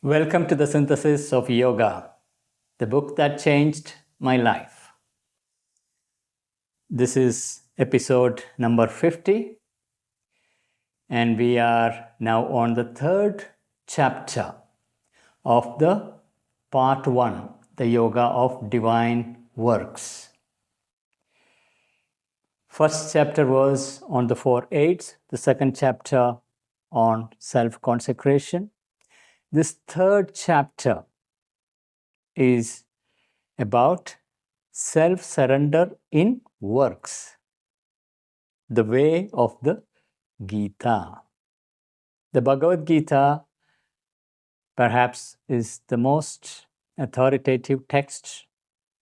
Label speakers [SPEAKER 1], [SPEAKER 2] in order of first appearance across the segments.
[SPEAKER 1] Welcome to the Synthesis of Yoga, the book that changed my life. This is episode number 50, and we are now on the third chapter of the part 1, the Yoga of Divine Works. First chapter was on the 4 8s, the second chapter on self-consecration. This third chapter is about self-surrender in works, the way of the Gita. The Bhagavad Gita perhaps is the most authoritative text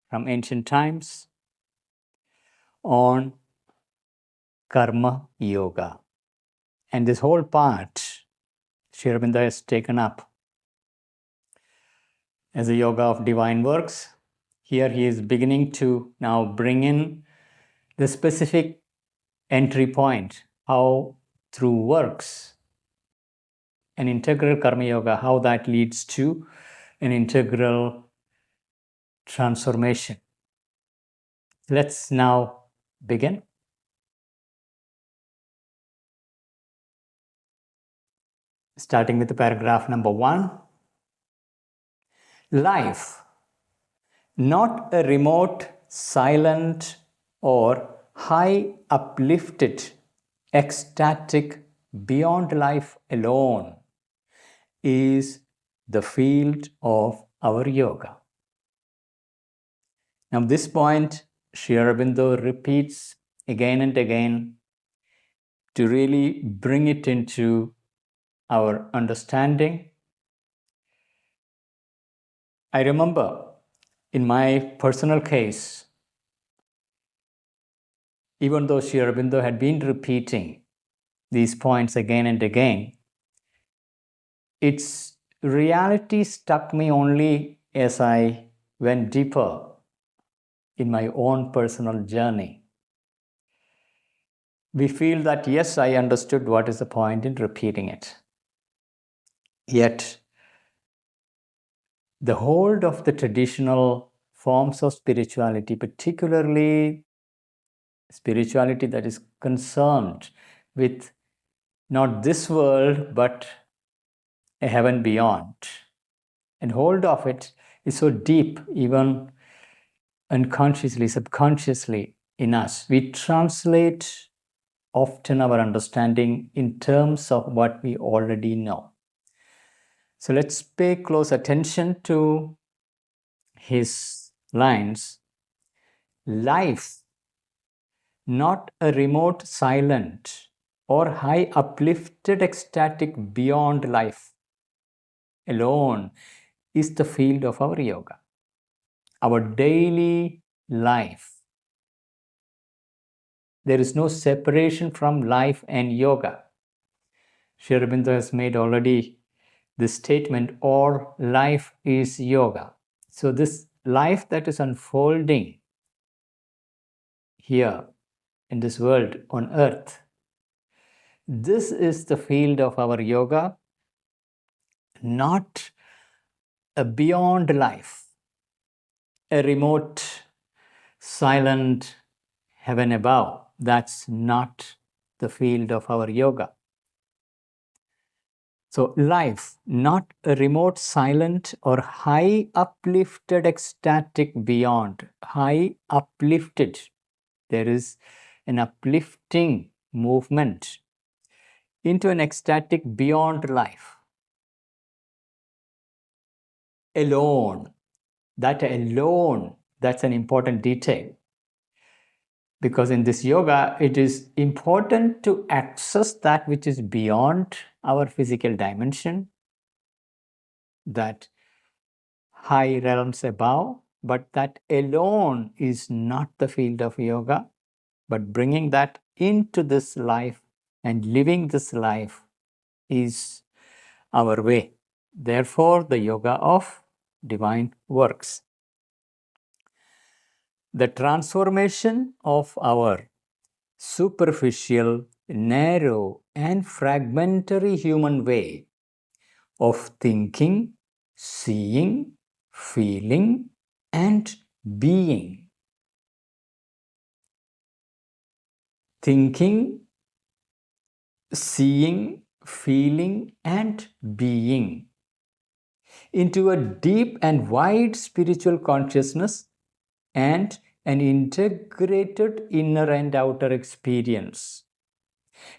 [SPEAKER 1] from ancient times on karma yoga. And this whole part, Sri Aurobindo has taken up as a yoga of divine works. Here he is beginning to now bring in the specific entry point, how through works, an integral karma yoga, how that leads to an integral transformation. Let's now begin. Starting with the paragraph number 1. Life, not a remote, silent, or high uplifted, ecstatic, beyond life alone, is the field of our yoga. Now, this point, Sri Aurobindo repeats again and again to really bring it into our understanding. I remember in my personal case, even though Sri Aurobindo had been repeating these points again and again, its reality struck me only as I went deeper in my own personal journey. We feel that, yes, I understood what is the point in repeating it. Yet, the hold of the traditional forms of spirituality, particularly spirituality that is concerned with not this world but a heaven beyond, and hold of it is so deep, even unconsciously, subconsciously in us. We translate often our understanding in terms of what we already know. So let's pay close attention to his lines. Life, not a remote, silent, or high uplifted, ecstatic beyond life alone, is the field of our yoga. Our daily life. There is no separation from life and yoga. Sri Aurobindo has made already this statement, all life is yoga. So this life that is unfolding here in this world on earth, this is the field of our yoga, not a beyond life, a remote, silent heaven above. That's not the field of our yoga. So life, not a remote, silent, or high uplifted, ecstatic beyond. High uplifted. There is an uplifting movement into an ecstatic beyond life. Alone. That alone, that's an important detail. Because in this yoga, it is important to access that which is beyond our physical dimension, that high realms above, but that alone is not the field of yoga, but bringing that into this life and living this life is our way. Therefore, the yoga of divine works. The transformation of our superficial, narrow, and fragmentary human way of thinking, seeing, feeling, and being. Thinking, seeing, feeling, and being into a deep and wide spiritual consciousness and an integrated inner and outer experience,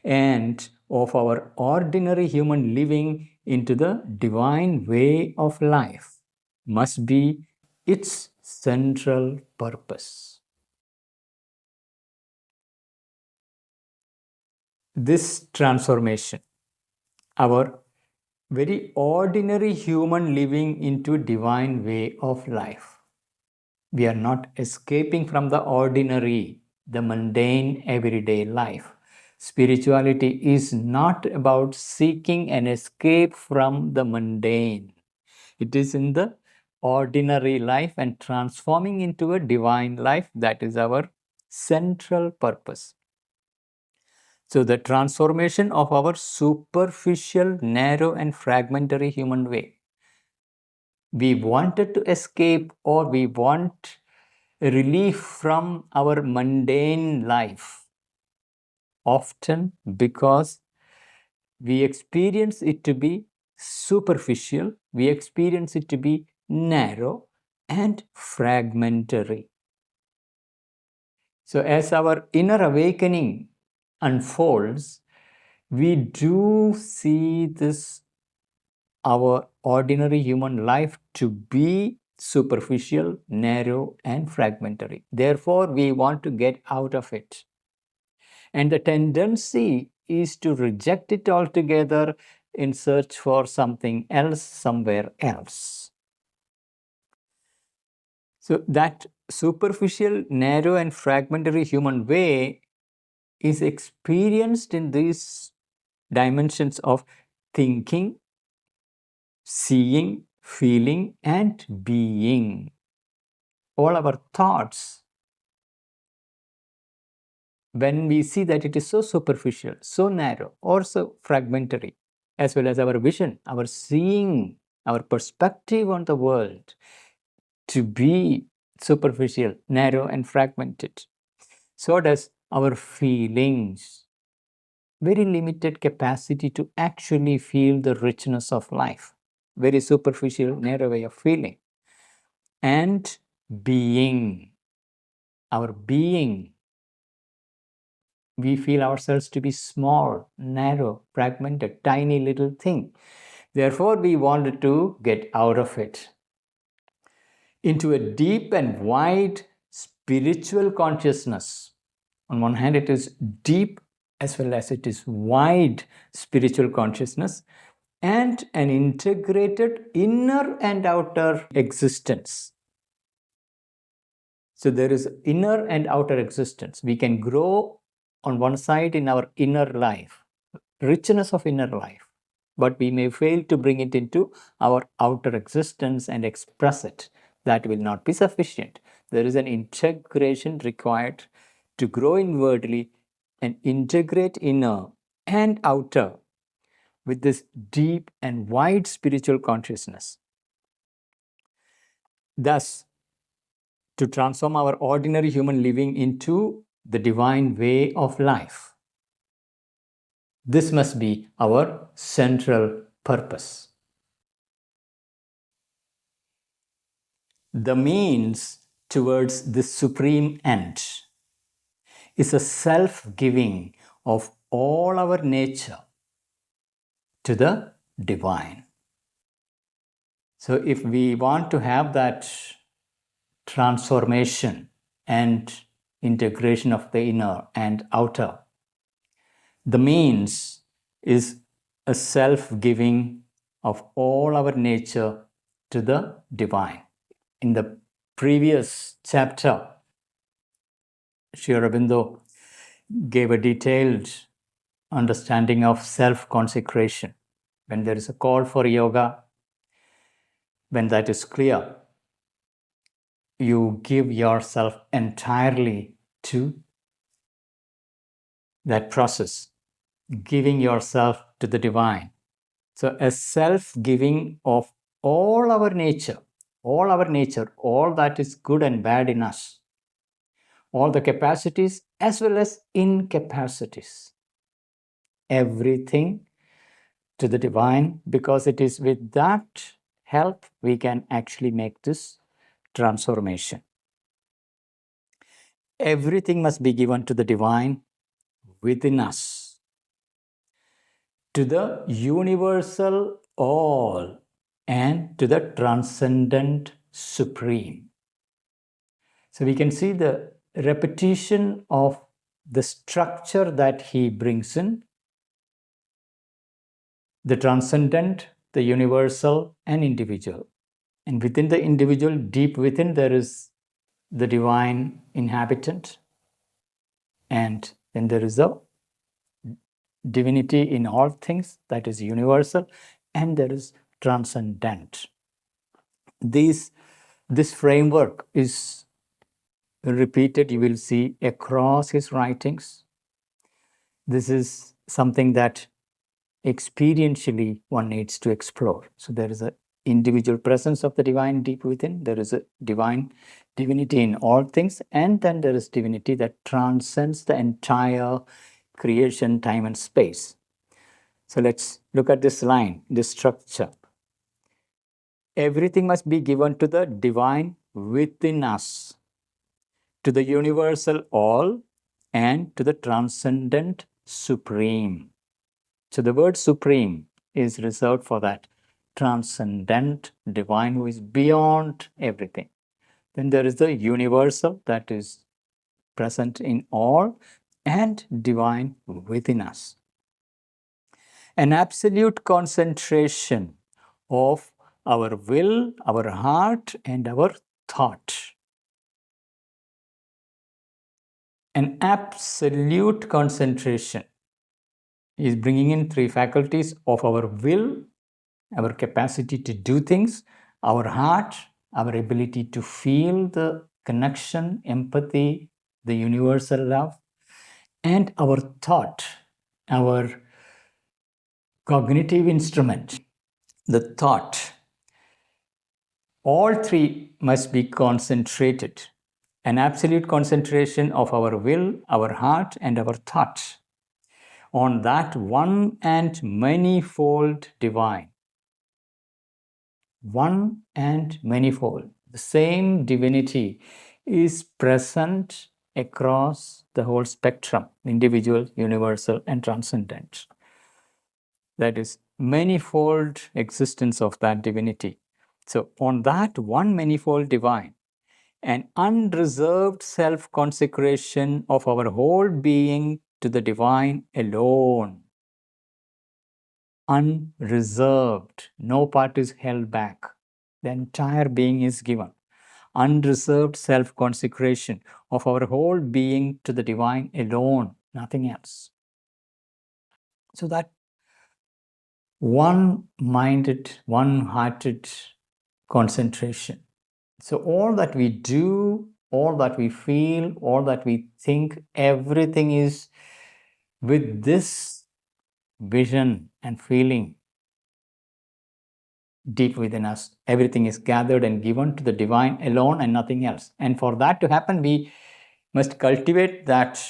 [SPEAKER 1] and of our ordinary human living into the divine way of life must be its central purpose. This transformation, our very ordinary human living into divine way of life. We are not escaping from the ordinary, the mundane everyday life. Spirituality is not about seeking an escape from the mundane. It is in the ordinary life and transforming into a divine life. That is our central purpose. So the transformation of our superficial, narrow, and fragmentary human way. We wanted to escape, or we want relief from our mundane life, often because we experience it to be superficial, we experience it to be narrow and fragmentary. So as our inner awakening unfolds, we do see this, our ordinary human life, to be superficial, narrow, and fragmentary. Therefore, we want to get out of it. And the tendency is to reject it altogether in search for something else, somewhere else. So that superficial, narrow, and fragmentary human way is experienced in these dimensions of thinking, seeing, feeling, and being. All our thoughts, when we see that it is so superficial, so narrow, or so fragmentary, as well as our vision, our seeing, our perspective on the world to be superficial, narrow, and fragmented, so does our feelings. Very limited capacity to actually feel the richness of life. Very superficial, narrow way of feeling. And being, our being, we feel ourselves to be small, narrow, fragmented, tiny little thing. Therefore, we wanted to get out of it into a deep and wide spiritual consciousness. On one hand, it is deep as well as it is wide spiritual consciousness, and an integrated inner and outer existence. So there is inner and outer existence. We can grow on one side in our inner life, richness of inner life, but we may fail to bring it into our outer existence and express it. That will not be sufficient. There is an integration required to grow inwardly and integrate inner and outer with this deep and wide spiritual consciousness. Thus, to transform our ordinary human living into the divine way of life. This must be our central purpose. The means towards this supreme end is a self-giving of all our nature to the divine. So if we want to have that transformation and integration of the inner and outer, the means is a self-giving of all our nature to the divine. In the previous chapter, Sri Aurobindo gave a detailed understanding of self-consecration. When there is a call for yoga, when that is clear, you give yourself entirely to that process, giving yourself to the divine. So a self-giving of all our nature, all that is good and bad in us, all the capacities as well as incapacities, everything to the divine, because it is with that help we can actually make this transformation. Everything must be given to the divine within us, to the universal all, and to the transcendent supreme. So we can see the repetition of the structure that he brings in: the transcendent, the universal, and individual. And within the individual, deep within, there is the divine inhabitant, and then there is a divinity in all things, that is universal, and there is transcendent. This framework is repeated, you will see, across his writings. This is something that experientially one needs to explore. So there is an individual presence of the divine deep within, there is a divinity in all things, and then there is divinity that transcends the entire creation, time, and space. So let's look at this line, this structure. Everything must be given to the divine within us, to the universal all, and to the transcendent supreme. So the word supreme is reserved for that transcendent divine who is beyond everything. Then there is the universal that is present in all and divine within us. An absolute concentration of our will, our heart, and our thought. An absolute concentration is bringing in three faculties of our will, our capacity to do things, our heart, our ability to feel the connection, empathy, the universal love, and our thought, our cognitive instrument, the thought. All three must be concentrated. An absolute concentration of our will, our heart, and our thought on that one and manifold divine. One and manifold. The same divinity is present across the whole spectrum, individual, universal, and transcendent. That is manifold existence of that divinity. So on that one manifold divine, an unreserved self-consecration of our whole being to the divine alone. Unreserved, no part is held back. The entire being is given. Unreserved self-consecration of our whole being to the divine alone, nothing else. So that one-minded, one-hearted concentration. So all that we do, all that we feel, all that we think, everything is with this vision and feeling deep within us. Everything is gathered and given to the divine alone and nothing else. And for that to happen, we must cultivate that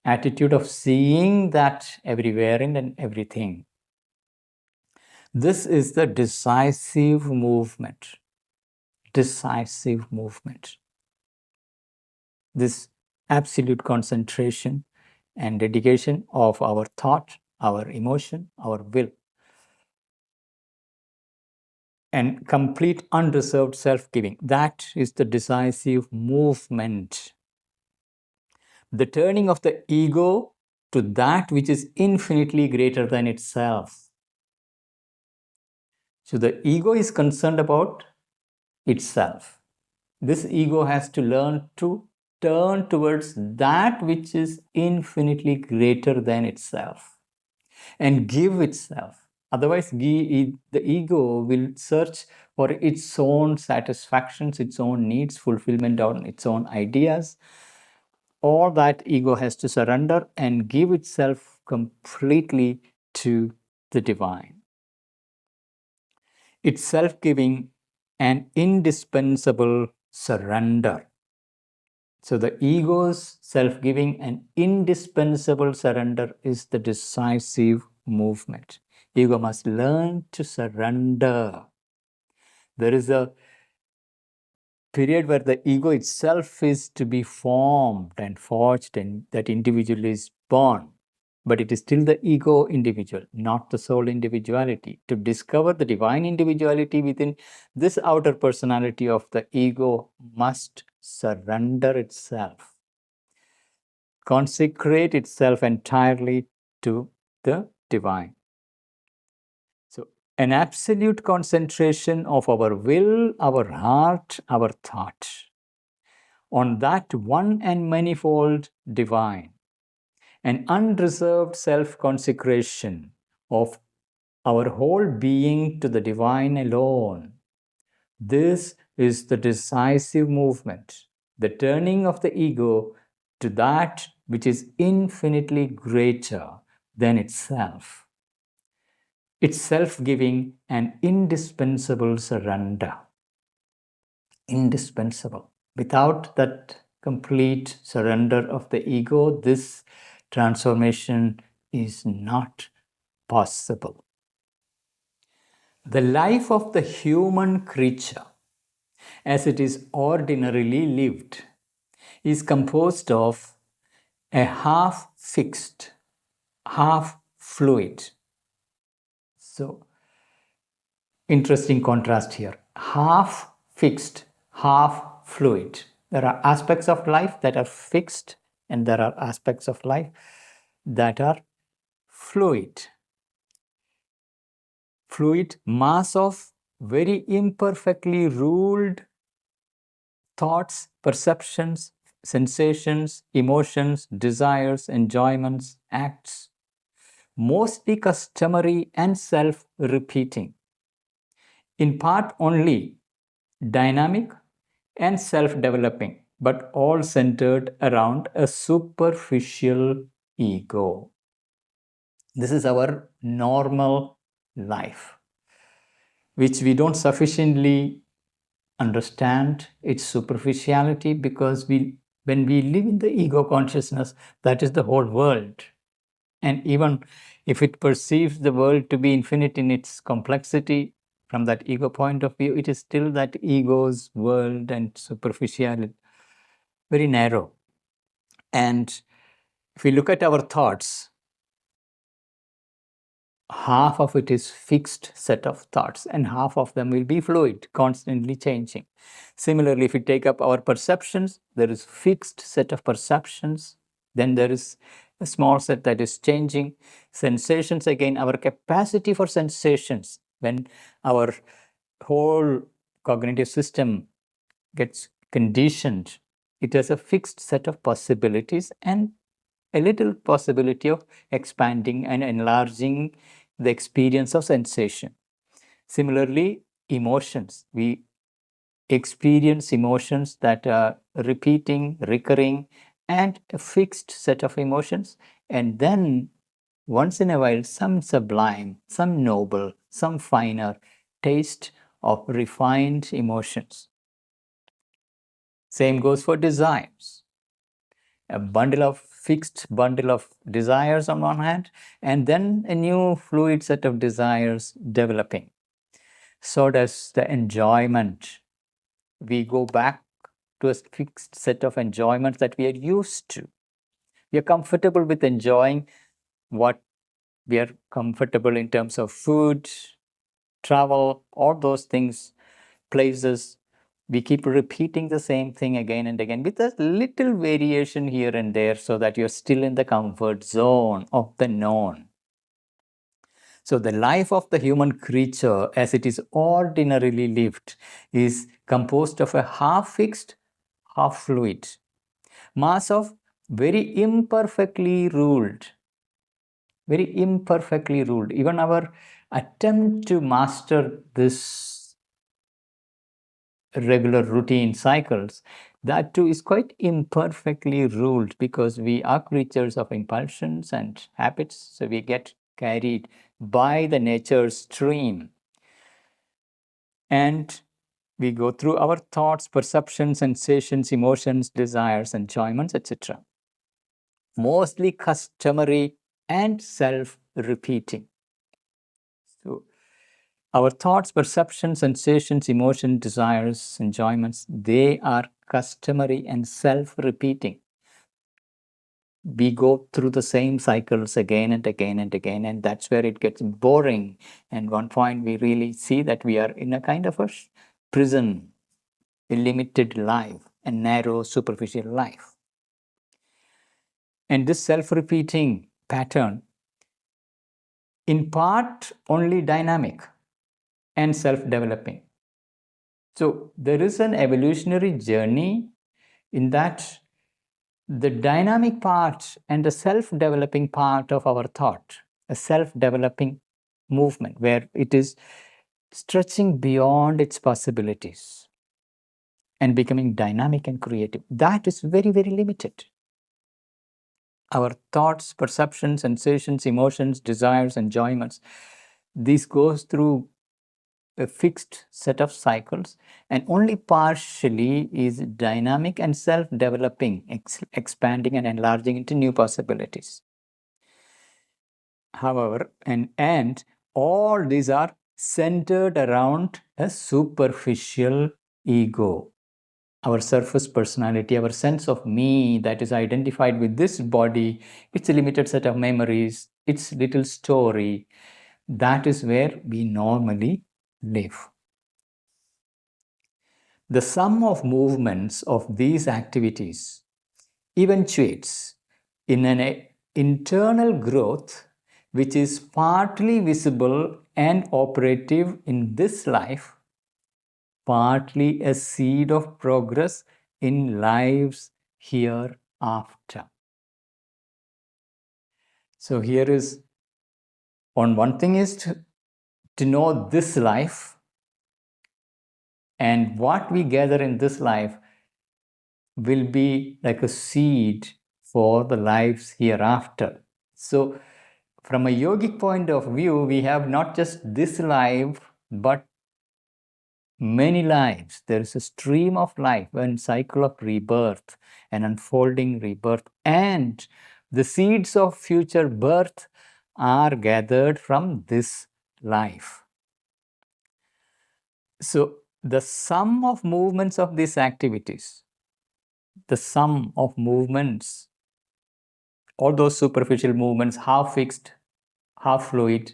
[SPEAKER 1] attitude of seeing that everywhere and everything. This is the decisive movement. Decisive movement. This absolute concentration and dedication of our thought, our emotion, our will, and complete unreserved self-giving. That is the decisive movement. The turning of the ego to that which is infinitely greater than itself. So the ego is concerned about itself. This ego has to learn to turn towards that which is infinitely greater than itself and give itself. Otherwise, the ego will search for its own satisfactions, its own needs, fulfillment on its own ideas. All that ego has to surrender and give itself completely to the divine. It's self-giving and indispensable surrender. So the ego's self-giving and indispensable surrender is the decisive movement. Ego must learn to surrender. There is a period where the ego itself is to be formed and forged, and that individual is born. But it is still the ego individual, not the soul individuality. To discover the divine individuality within this outer personality of the ego must surrender itself, consecrate itself entirely to the divine. So, an absolute concentration of our will, our heart, our thought on that one and manifold divine, an unreserved self consecration of our whole being to the divine alone. This is the decisive movement, the turning of the ego to that which is infinitely greater than itself. It's self-giving and indispensable surrender. Indispensable. Without that complete surrender of the ego, this transformation is not possible. The life of the human creature, as it is ordinarily lived, is composed of a half fixed, half fluid. So, interesting contrast here. Half fixed, half fluid. There are aspects of life that are fixed, and there are aspects of life that are fluid. Fluid mass of very imperfectly ruled thoughts, perceptions, sensations, emotions, desires, enjoyments, acts, mostly customary and self-repeating, in part only dynamic and self-developing, but all centered around a superficial ego. This is our normal life, which we don't sufficiently understand its superficiality, because when we live in the ego consciousness, that is the whole world. And even if it perceives the world to be infinite in its complexity, from that ego point of view, it is still that ego's world and superficiality, very narrow. And if we look at our thoughts, half of it is fixed set of thoughts and half of them will be fluid, constantly changing. Similarly, if we take up our perceptions, there is fixed set of perceptions, then there is a small set that is changing. Sensations, again, our capacity for sensations, when our whole cognitive system gets conditioned, it has a fixed set of possibilities and a little possibility of expanding and enlarging the experience of sensation. Similarly, emotions. We experience emotions that are repeating, recurring, and a fixed set of emotions. And then, once in a while, some sublime, some noble, some finer taste of refined emotions. Same goes for desires. A fixed bundle of desires on one hand, and then a new fluid set of desires developing. So does the enjoyment. We go back to a fixed set of enjoyments that we are used to. We are comfortable with enjoying what we are comfortable in terms of food, travel, all those things, places. We keep repeating the same thing again and again with a little variation here and there, so that you're still in the comfort zone of the known. So the life of the human creature, as it is ordinarily lived, is composed of a half fixed, half fluid mass of very imperfectly ruled. Very imperfectly ruled. Even our attempt to master this regular routine cycles, that too is quite imperfectly ruled, because we are creatures of impulsions and habits, so we get carried by the nature stream. And we go through our thoughts, perceptions, sensations, emotions, desires, enjoyments, etc. Mostly customary and self-repeating. So our thoughts, perceptions, sensations, emotions, desires, enjoyments, they are customary and self-repeating. We go through the same cycles again and again and again, and that's where it gets boring. And one point we really see that we are in a kind of a prison, a limited life, a narrow, superficial life. And this self-repeating pattern, in part only dynamic and self-developing. So there is an evolutionary journey in that the dynamic part and the self-developing part of our thought, a self-developing movement where it is stretching beyond its possibilities and becoming dynamic and creative. That is very, very limited. Our thoughts, perceptions, sensations, emotions, desires, enjoyments, this goes through a fixed set of cycles and only partially is dynamic and self-developing, expanding and enlarging into new possibilities. However, and all these are centered around a superficial ego. Our surface personality, our sense of me that is identified with this body, its a limited set of memories, its little story, that is where we normally live. The sum of movements of these activities eventuates in an internal growth which is partly visible and operative in this life, partly a seed of progress in lives hereafter. So here is, on one thing is to know this life, and what we gather in this life will be like a seed for the lives hereafter. So from a yogic point of view, we have not just this life, but many lives. There is a stream of life, one cycle of rebirth, an unfolding rebirth, and the seeds of future birth are gathered from this life. So the sum of movements of these activities, the sum of movements, all those superficial movements, half fixed, half fluid,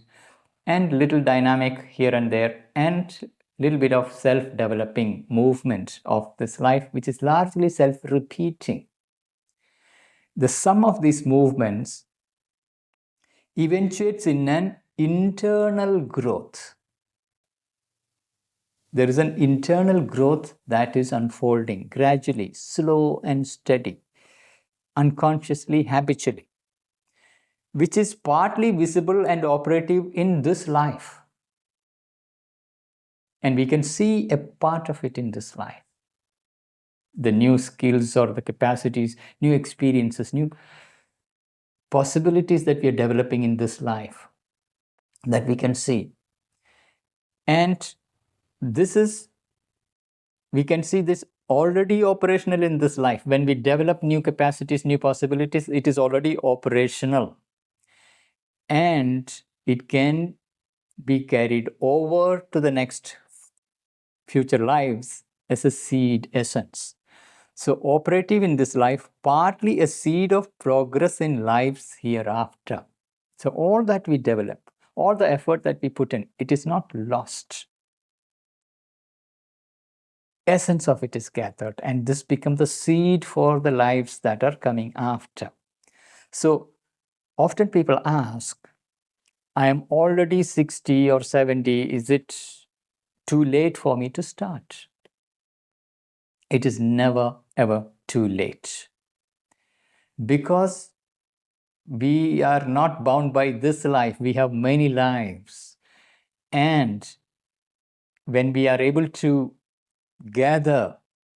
[SPEAKER 1] and little dynamic here and there, and little bit of self-developing movement of this life, which is largely self-repeating. The sum of these movements eventuates in an internal growth. There is an internal growth that is unfolding gradually, slow and steady, unconsciously, habitually, which is partly visible and operative in this life. And we can see a part of it in this life. The new skills or the capacities, new experiences, new possibilities that we are developing in this life that we can see. And this is, we can see this already operational in this life. When we develop new capacities, new possibilities, it is already operational. And it can be carried over to the next future lives as a seed essence. So operative in this life, partly a seed of progress in lives hereafter. So all that we develop, all the effort that we put in, it is not lost. Essence of it is gathered, and this becomes the seed for the lives that are coming after. So often people ask, I am already 60 or 70, is it too late for me to start? It is never ever too late. Because we are not bound by this life, we have many lives. And when we are able to gather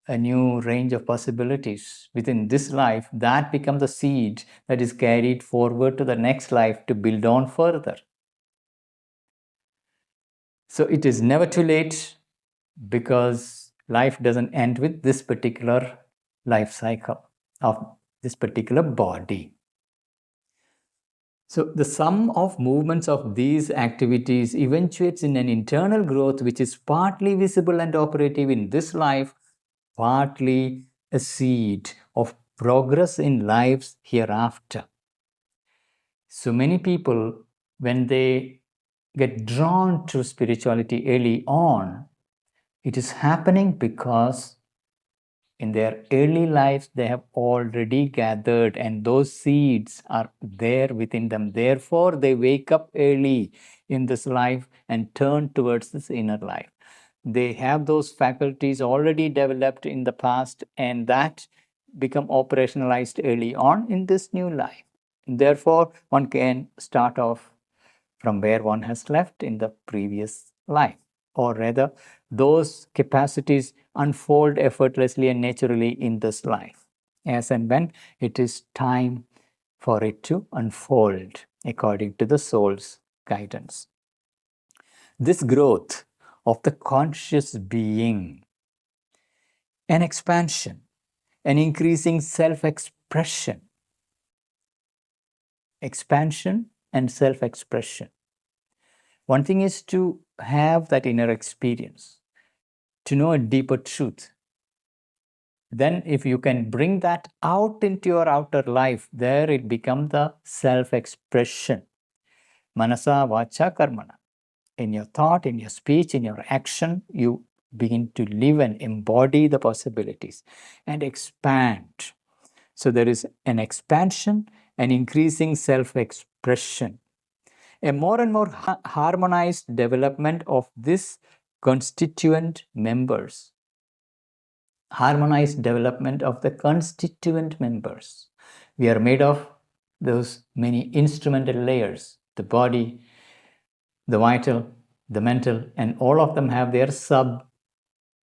[SPEAKER 1] a new range of possibilities within this life, that becomes the seed that is carried forward to the next life to build on further. So it is never too late. because life doesn't end with this particular life cycle of this particular body. So the sum of movements of these activities eventuates in an internal growth which is partly visible and operative in this life, partly a seed of progress in lives hereafter. So many people, when they get drawn to spirituality early on, it is happening because in their early lives they have already gathered and those seeds are there within them. Therefore, they wake up early in this life and turn towards this inner life. They have those faculties already developed in the past and that become operationalized early on in this new life. Therefore, one can start off from where one has left in the previous life, or rather, those capacities unfold effortlessly and naturally in this life, as and when it is time for it to unfold according to the soul's guidance. This growth of the conscious being, an expansion, an increasing self-expression, expansion and self-expression. One thing is to have that inner experience, to know a deeper truth. Then if you can bring that out into your outer life, there it becomes the self-expression. Manasa, vacha, karmana. In your thought, in your speech, in your action, you begin to live and embody the possibilities and expand. So there is an expansion, an increasing self-expression, a more and more harmonized development of this constituent members. Harmonized development of the constituent members. We are made of those many instrumental layers, the body, the vital, the mental, and all of them have their sub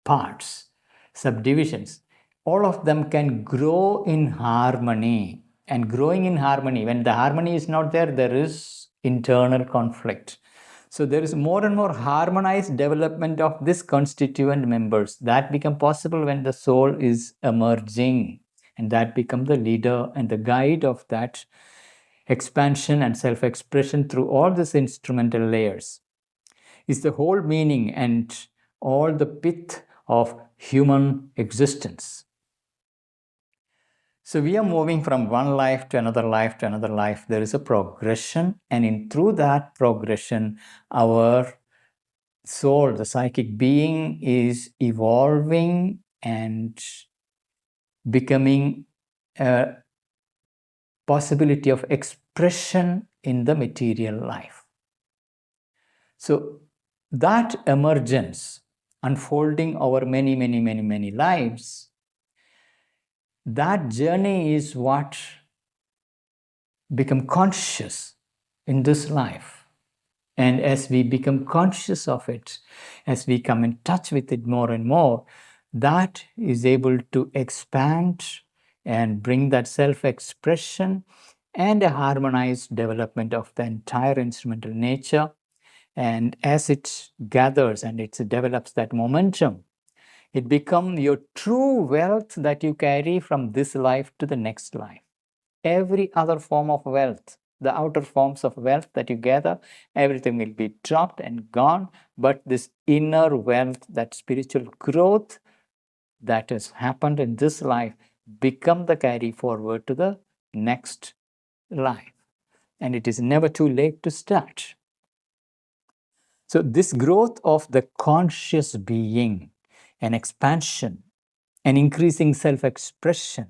[SPEAKER 1] parts, subdivisions. All of them can grow in harmony. And growing in harmony, when the harmony is not there, there is internal conflict. So there is more and more harmonized development of this constituent members. That become possible when the soul is emerging. And that become the leader and the guide of that expansion and self-expression through all these instrumental layers. Is the whole meaning and all the pith of human existence. So we are moving from one life to another life to another life. There is a progression, and through that progression, our soul, the psychic being, is evolving and becoming a possibility of expression in the material life. So that emergence unfolding over many lives, that journey is what become conscious in this life. And as we become conscious of it, as we come in touch with it more and more, that is able to expand and bring that self-expression and a harmonized development of the entire instrumental nature. And as it gathers and it develops that momentum, it becomes your true wealth that you carry from this life to the next life. Every other form of wealth, the outer forms of wealth that you gather, everything will be dropped and gone. But this inner wealth, that spiritual growth that has happened in this life, become the carry forward to the next life. And it is never too late to start. So this growth of the conscious being, an expansion, an increasing self-expression,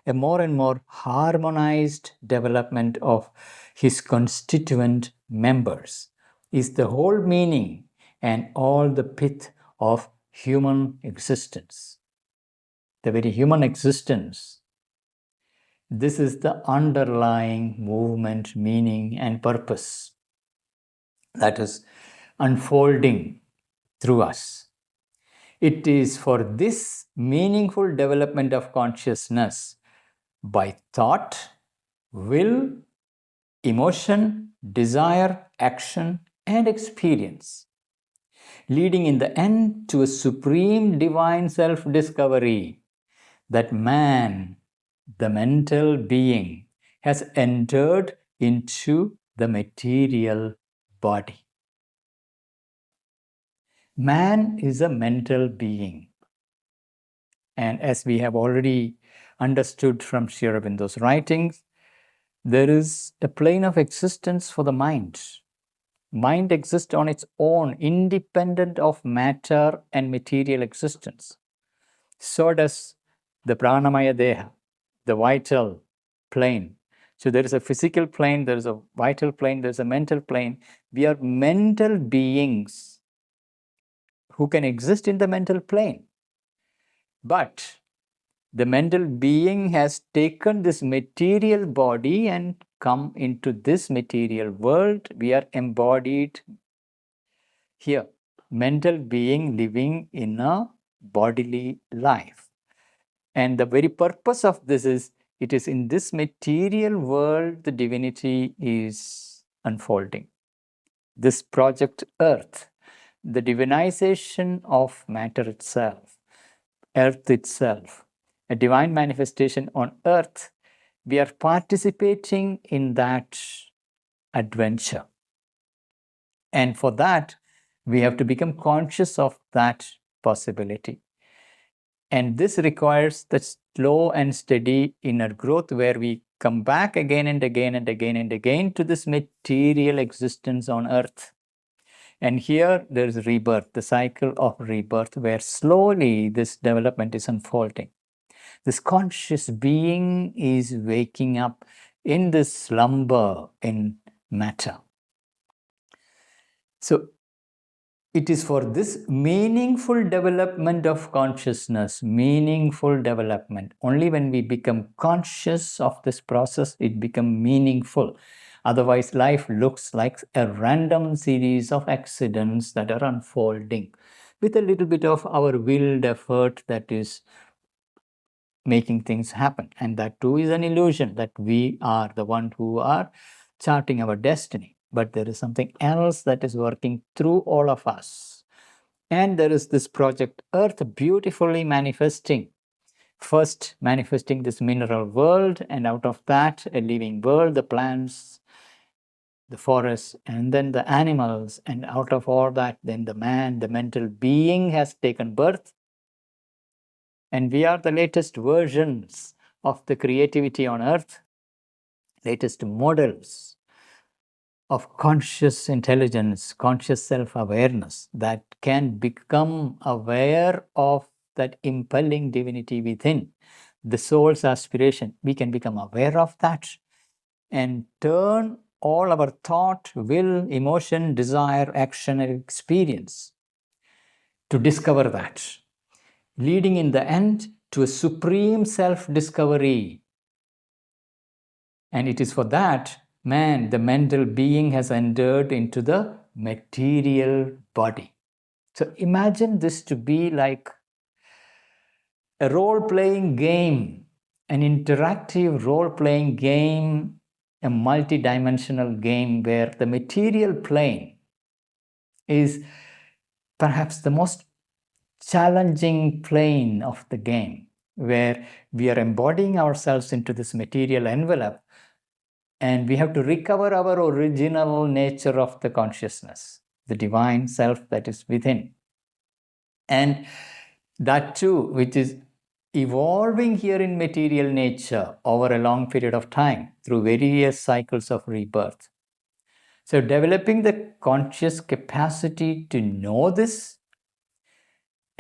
[SPEAKER 1] a more and more harmonized development of his constituent members is the whole meaning and all the pith of human existence. The very human existence. This is the underlying movement, meaning, and purpose that is unfolding through us. It is for this meaningful development of consciousness by thought, will, emotion, desire, action, and experience. leading in the end to a supreme divine self-discovery that man, the mental being, has entered into the material body. Man is a mental being. And as we have already understood from Sri Aurobindo's writings, there is a plane of existence for the mind. Mind exists on its own, independent of matter and material existence. So does the pranamaya deha, the vital plane. So there is a physical plane, there is a vital plane, there is a mental plane. We are mental beings who can exist in the mental plane. But the mental being has taken this material body and come into this material world. We are embodied here. Mental being living in a bodily life. And the very purpose of this is, it is in this material world the divinity is unfolding. This project Earth, the divinization of matter itself, Earth itself, a divine manifestation on Earth, we are participating in that adventure. And for that, we have to become conscious of that possibility. And this requires the slow and steady inner growth, where we come back again and again and again and again to this material existence on Earth. And here there is rebirth, the cycle of rebirth, where slowly this development is unfolding. This conscious being is waking up in this slumber in matter. So it is for this meaningful development of consciousness, meaningful development. Only when we become conscious of this process, it becomes meaningful. Otherwise, life looks like a random series of accidents that are unfolding with a little bit of our willed effort that is making things happen. And that too is an illusion, that we are the one who are charting our destiny. But there is something else that is working through all of us. And there is this project Earth beautifully manifesting. First manifesting this mineral world, and out of that a living world, the plants, the forests, and then the animals. And out of all that, then the man, the mental being, has taken birth. And we are the latest versions of the creativity on Earth, latest models of conscious intelligence, conscious self-awareness that can become aware of that impelling divinity within, the soul's aspiration. We can become aware of that and turn all our thought, will, emotion, desire, action, and experience to discover that, leading in the end to a supreme self-discovery. And it is for that man, the mental being, has entered into the material body. So imagine this to be like a role-playing game, an interactive role-playing game, a multi-dimensional game where the material plane is perhaps the most challenging plane of the game, where we are embodying ourselves into this material envelope, and we have to recover our original nature of the consciousness, the divine self that is within. And that too, which is evolving here in material nature over a long period of time through various cycles of rebirth. So developing the conscious capacity to know this,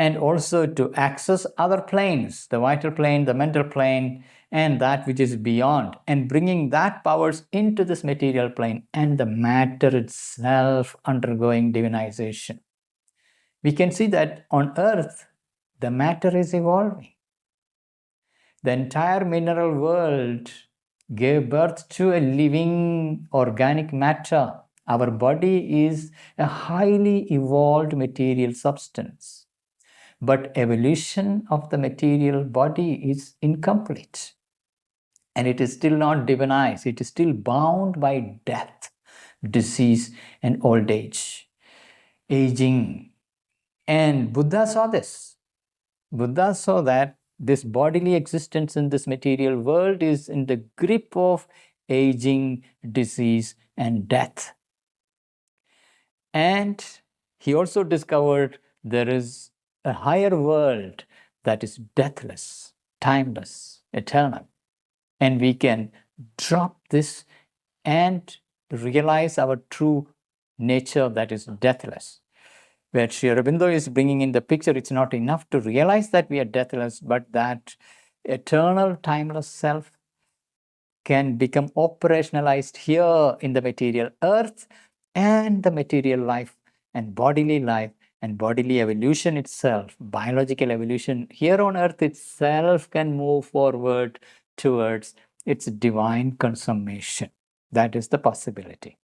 [SPEAKER 1] and also to access other planes, the vital plane, the mental plane, and that which is beyond, and bringing that powers into this material plane, and the matter itself undergoing divinization. We can see that on Earth, the matter is evolving. The entire mineral world gave birth to a living organic matter. Our body is a highly evolved material substance. But evolution of the material body is incomplete. And it is still not divinized. It is still bound by death, disease, and old age. Aging And Buddha saw this. Buddha saw that this bodily existence in this material world is in the grip of aging, disease, and death. And he also discovered there is a higher world that is deathless, timeless, eternal. And we can drop this and realize our true nature that is deathless. Where Sri Aurobindo is bringing in the picture, it's not enough to realize that we are deathless, but that eternal, timeless self can become operationalized here in the material earth, and the material life and bodily evolution itself, biological evolution here on earth itself can move forward towards its divine consummation. That is the possibility.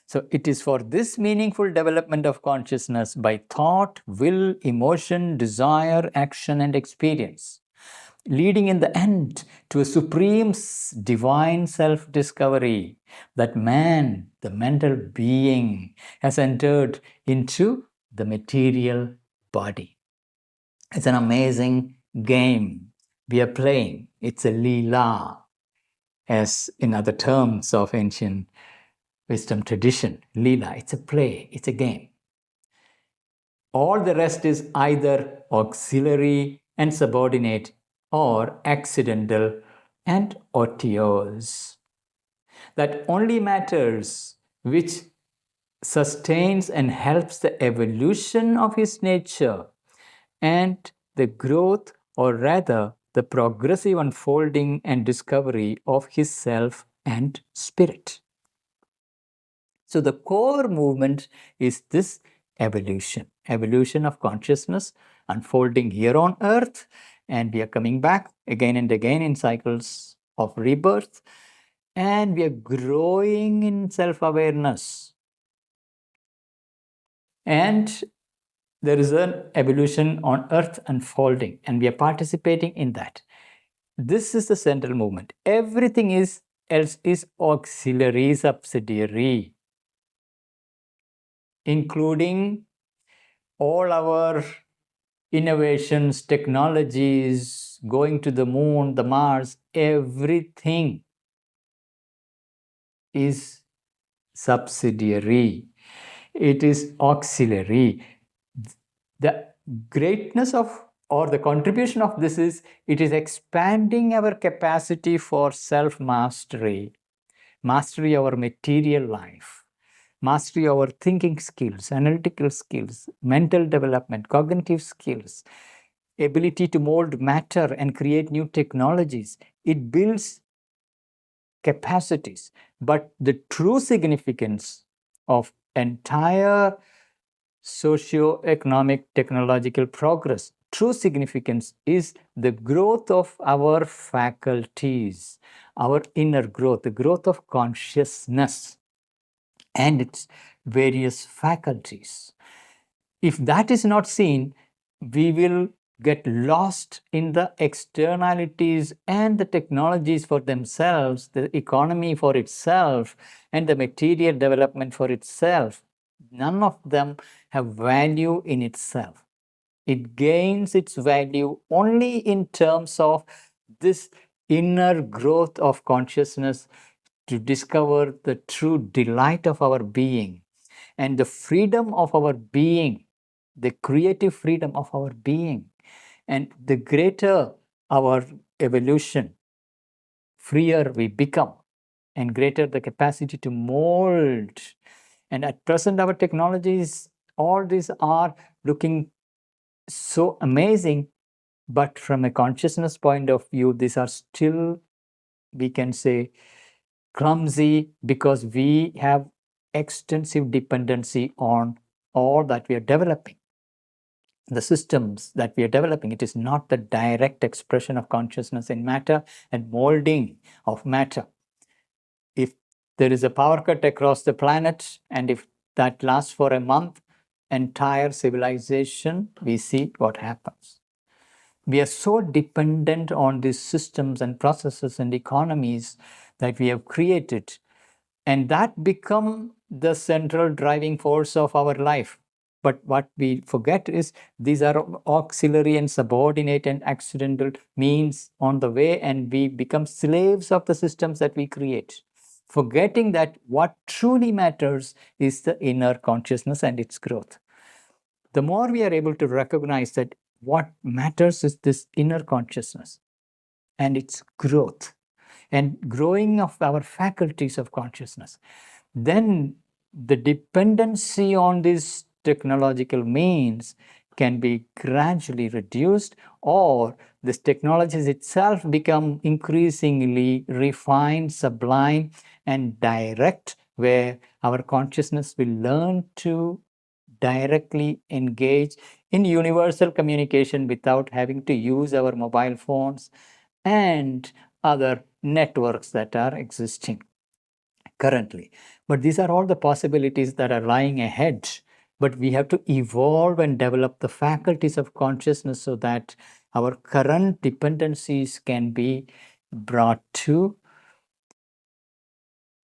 [SPEAKER 1] So it is for this meaningful development of consciousness by thought, will, emotion, desire, action, and experience, leading in the end to a supreme divine self-discovery, that man, the mental being, has entered into the material body. It's an amazing game we are playing. It's a Leela, as in other terms of ancient wisdom tradition. Leela, it's a play, it's a game. All the rest is either auxiliary and subordinate, or accidental and otiose. That only matters which sustains and helps the evolution of his nature and the growth, or rather the progressive unfolding and discovery of his self and spirit. So the core movement is this evolution of consciousness unfolding here on earth, and we are coming back again and again in cycles of rebirth, and we are growing in self-awareness. And there is an evolution on earth unfolding, and we are participating in that. This is the central movement. Everything else is auxiliary, subsidiary, including all our innovations, technologies, going to the moon, the Mars, everything is subsidiary. It is auxiliary. The greatness of, or the contribution of this is, it is expanding our capacity for self-mastery, mastery our material life, mastery our thinking skills, analytical skills, mental development, cognitive skills, ability to mold matter and create new technologies. It builds capacities. But the true significance of entire socio-economic technological progress, true significance is the growth of our faculties, our inner growth, the growth of consciousness and its various faculties. If that is not seen, we will get lost in the externalities and the technologies for themselves, the economy for itself, and the material development for itself. None of them have value in itself. It gains its value only in terms of this inner growth of consciousness to discover the true delight of our being and the freedom of our being, the creative freedom of our being. And the greater our evolution, freer we become, and greater the capacity to mold. And at present, our technologies, all these are looking so amazing, but from a consciousness point of view, these are still, we can say, clumsy, because we have extensive dependency on all that we are developing. The systems that we are developing, it is not the direct expression of consciousness in matter and molding of matter. If there is a power cut across the planet, and if that lasts for a month, entire civilization, we see what happens. We are so dependent on these systems and processes and economies that we have created, and that become the central driving force of our life. But what we forget is these are auxiliary and subordinate and accidental means on the way, and we become slaves of the systems that we create, forgetting that what truly matters is the inner consciousness and its growth. The more we are able to recognize that what matters is this inner consciousness and its growth and growing of our faculties of consciousness, then the dependency on these technological means can be gradually reduced, or this technologies itself become increasingly refined, sublime, and direct, where our consciousness will learn to directly engage in universal communication without having to use our mobile phones and other networks that are existing currently. But these are all the possibilities that are lying ahead. But we have to evolve and develop the faculties of consciousness so that our current dependencies can be brought to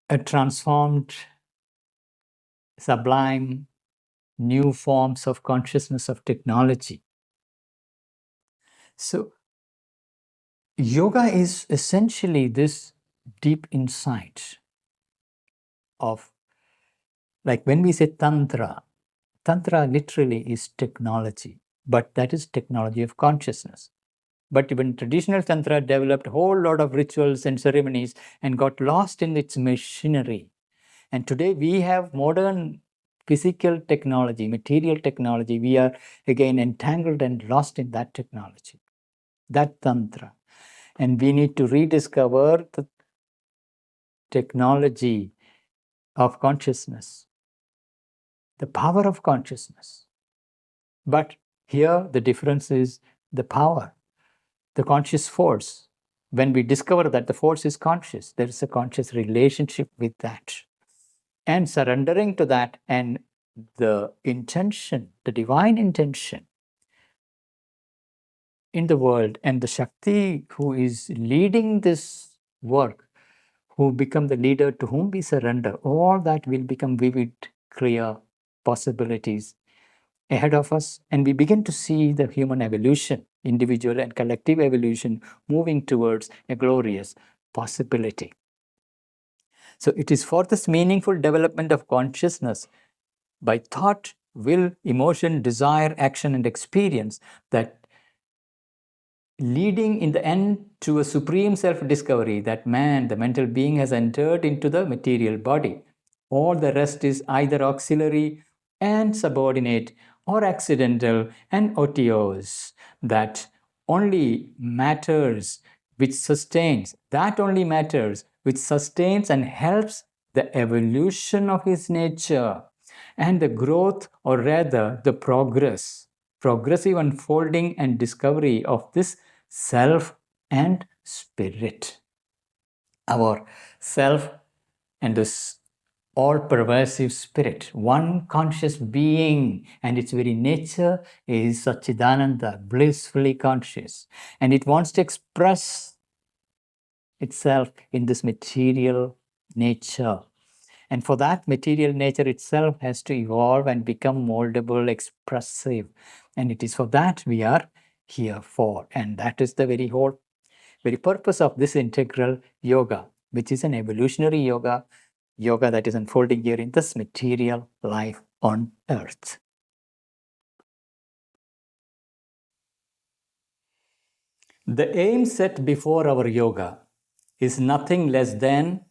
[SPEAKER 1] a transformed, sublime, new forms of consciousness of technology. So, yoga is essentially this deep insight of, like when we say Tantra, Tantra literally is technology, but that is technology of consciousness. But even traditional Tantra developed a whole lot of rituals and ceremonies and got lost in its machinery. And today we have modern physical technology, material technology. We are again entangled and lost in that technology, that Tantra. And we need to rediscover the technology of consciousness, the power of consciousness. But here the difference is the power, the conscious force. When we discover that the force is conscious, there is a conscious relationship with that. And surrendering to that, and the intention, the divine intention in the world, and the Shakti who is leading this work, who become the leader to whom we surrender, all that will become vivid, clear possibilities ahead of us. And we begin to see the human evolution, individual and collective evolution, moving towards a glorious possibility. So it is for this meaningful development of consciousness by thought, will, emotion, desire, action, and experience that leading in the end to a supreme self-discovery, that man, the mental being, has entered into the material body. All the rest is either auxiliary and subordinate, or accidental and otiose. That only matters which sustains, that only matters which sustains and helps the evolution of his nature and the growth, or rather the progressive unfolding and discovery of this self and spirit. Our self and this all-pervasive spirit, one conscious being, and its very nature is Satchidananda, blissfully conscious, and it wants to express itself in this material nature. And for that, material nature itself has to evolve and become moldable, expressive. And it is for that we are here for. And that is the very purpose of this integral yoga, which is an evolutionary yoga, yoga that is unfolding here in this material life on earth. The aim set before our yoga is nothing less than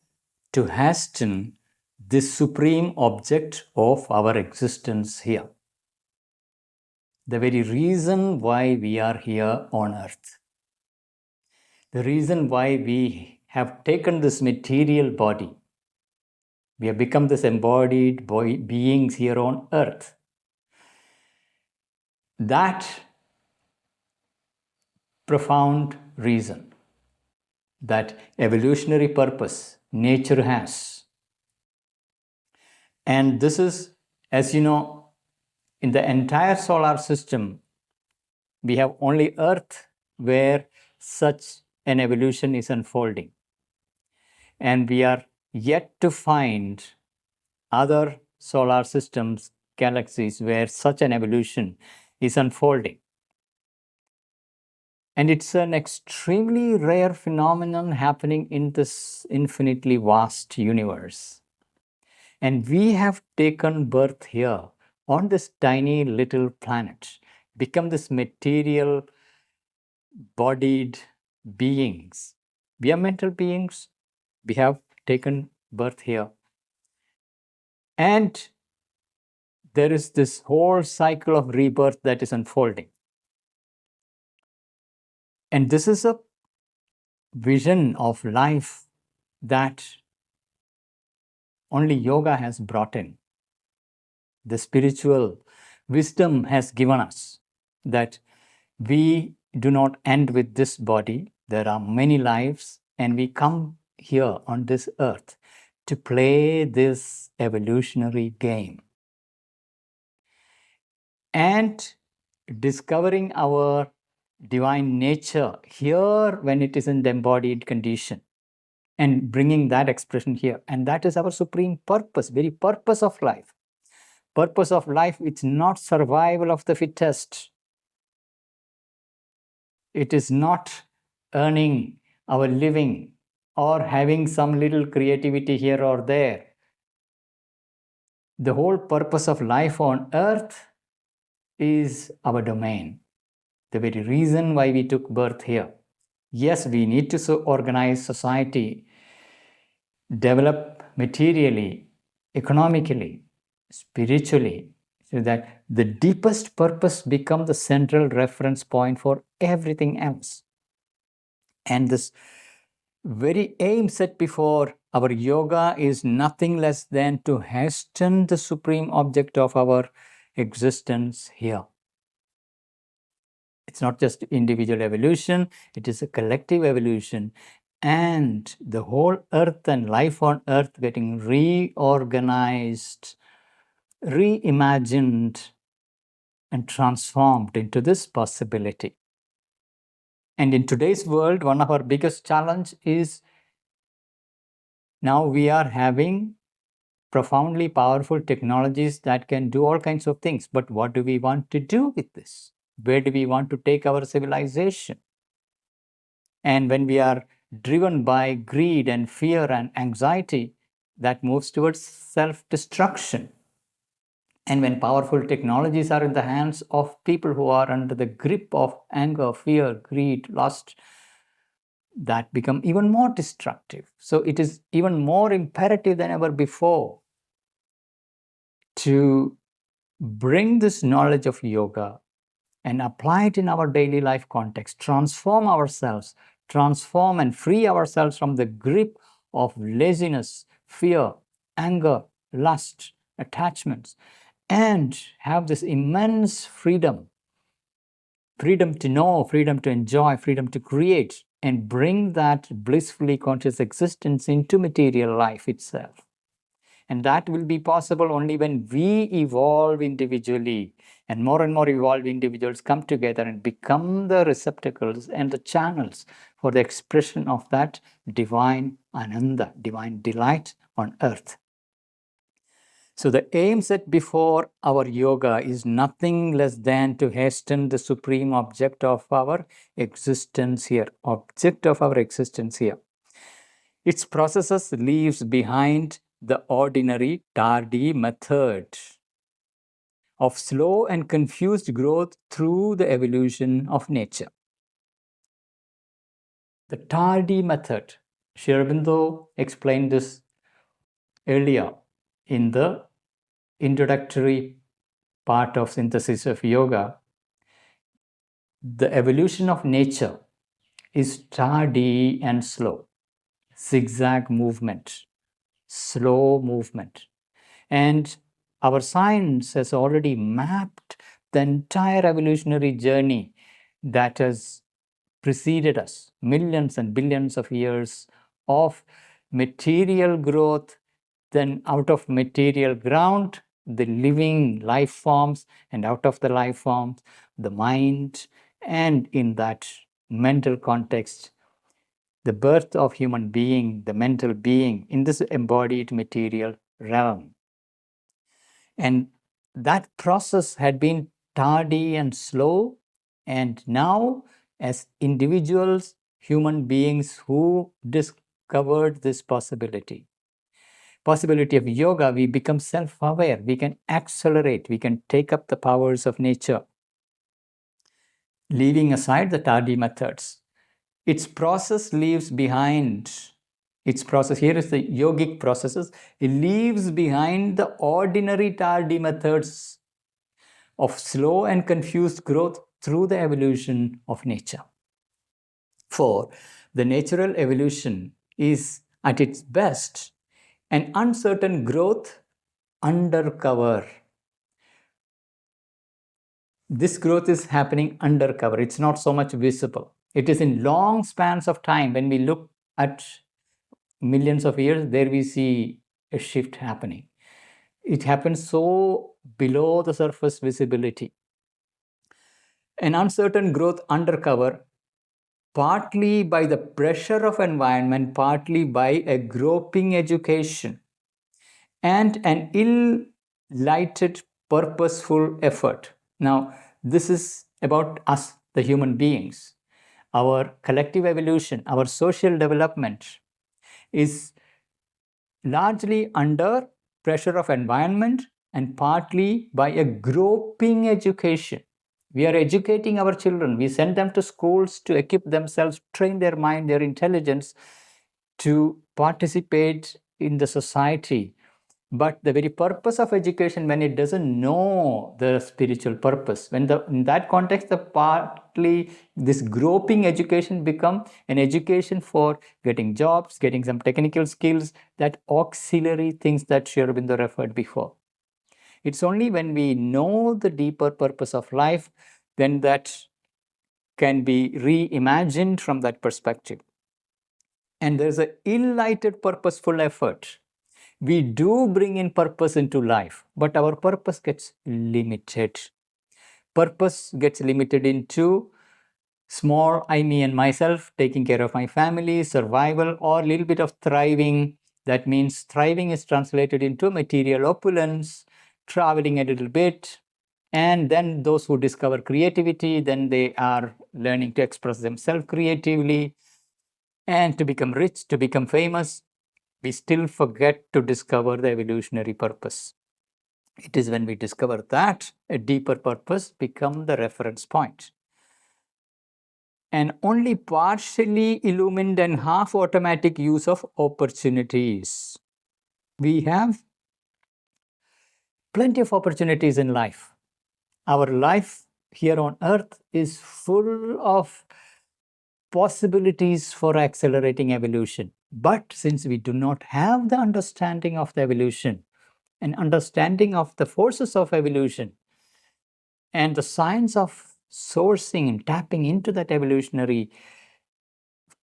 [SPEAKER 1] to hasten this supreme object of our existence here. The very reason why we are here on earth. The reason why we have taken this material body. We have become this embodied beings here on earth. That profound reason, that evolutionary purpose nature has. And this is, as you know, in the entire solar system, we have only Earth where such an evolution is unfolding. And we are yet to find other solar systems galaxies where such an evolution is unfolding. And it's an extremely rare phenomenon happening in this infinitely vast universe. And we have taken birth here on this tiny little planet, become this material bodied beings. We are mental beings. We have taken birth here. And there is this whole cycle of rebirth that is unfolding. And this is a vision of life that only yoga has brought in. The spiritual wisdom has given us that we do not end with this body. There are many lives, and we come here on this earth to play this evolutionary game. And discovering our divine nature here when it is in the embodied condition and bringing that expression here. And that is our supreme purpose, very purpose of life. Purpose of life, it's not survival of the fittest. It is not earning our living or having some little creativity here or there. The whole purpose of life on earth is our domain. The very reason why we took birth here. Yes, we need to organize society, develop materially, economically, spiritually, so that the deepest purpose becomes the central reference point for everything else. And this very aim set before our yoga is nothing less than to hasten the supreme object of our existence here. It's not just individual evolution, it is a collective evolution. And the whole earth and life on earth getting reorganized, reimagined, and transformed into this possibility. And in today's world, one of our biggest challenge is now we are having profoundly powerful technologies that can do all kinds of things. But what do we want to do with this? Where do we want to take our civilization? And when we are driven by greed and fear and anxiety, that moves towards self-destruction. And when powerful technologies are in the hands of people who are under the grip of anger, fear, greed, lust, that become even more destructive. So it is even more imperative than ever before to bring this knowledge of yoga and apply it in our daily life context, transform ourselves, transform and free ourselves from the grip of laziness, fear, anger, lust, attachments, and have this immense freedom to know, freedom to enjoy, freedom to create, and bring that blissfully conscious existence into material life itself. And that will be possible only when we evolve individually, and more evolved individuals come together and become the receptacles and the channels for the expression of that divine ananda, divine delight on earth. So the aim set before our yoga is nothing less than to hasten the supreme object of our existence here, Its processes leaves behind the ordinary tardy method of slow and confused growth through the evolution of nature. The tardy method, Aurobindo explained this earlier in the introductory part of Synthesis of Yoga. The evolution of nature is tardy and slow, zigzag movement, slow movement. And our science has already mapped the entire evolutionary journey that has preceded us, millions and billions of years of material growth, then out of material ground, the living life forms, and out of the life forms, the mind, and in that mental context, the birth of human being, the mental being in this embodied material realm. And that process had been tardy and slow, and now, as individuals, human beings who discovered this possibility of yoga, we become self-aware, we can accelerate, we can take up the powers of nature, leaving aside the tardy methods. Its process leaves behind, its process, here is the yogic processes, it leaves behind the ordinary tardy methods of slow and confused growth through the evolution of nature. For the natural evolution is at its best an uncertain growth under cover. This growth is happening under cover. It's not so much visible. It is in long spans of time. When we look at millions of years, there we see a shift happening. It happens so below the surface visibility. An uncertain growth under cover, partly by the pressure of environment, partly by a groping education, and an ill-lighted, purposeful effort. Now, this is about us, the human beings. Our collective evolution, our social development is largely under pressure of environment and partly by a groping education. We are educating our children. We send them to schools to equip themselves, train their mind, their intelligence to participate in the society. But the very purpose of education, when it doesn't know the spiritual purpose, when in that context, partly this groping education become an education for getting jobs, getting some technical skills, that auxiliary things that Sri Aurobindo referred before. It's only when we know the deeper purpose of life, then that can be reimagined from that perspective. And there's an ill-lighted, purposeful effort. We do bring in purpose into life, but our purpose gets limited. Purpose gets limited into small I, me, and myself, taking care of my family, survival, or a little bit of thriving. That means thriving is translated into material opulence, traveling a little bit, and then those who discover creativity, then they are learning to express themselves creatively, and to become rich, to become famous. We still forget to discover the evolutionary purpose. It is when we discover that a deeper purpose becomes the reference point. And only partially illumined and half automatic use of opportunities. We have plenty of opportunities in life. Our life here on earth is full of possibilities for accelerating evolution. But since we do not have the understanding of the evolution and understanding of the forces of evolution and the science of sourcing and tapping into that evolutionary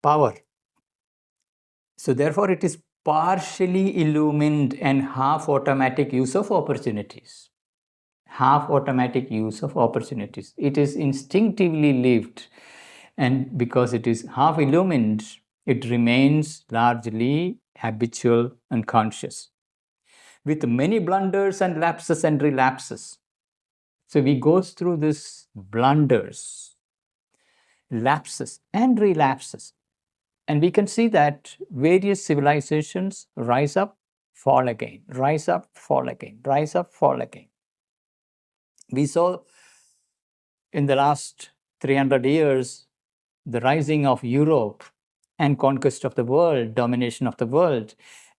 [SPEAKER 1] power, so therefore it is partially illumined and half automatic use of opportunities. Half automatic use of opportunities. It is instinctively lived. And because it is half illumined, it remains largely habitual and conscious, with many blunders and lapses and relapses. So we go through this blunders, lapses and relapses. And we can see that various civilizations rise up, fall again, rise up, fall again, rise up, fall again. We saw in the last 300 years the rising of Europe and conquest of the world, domination of the world.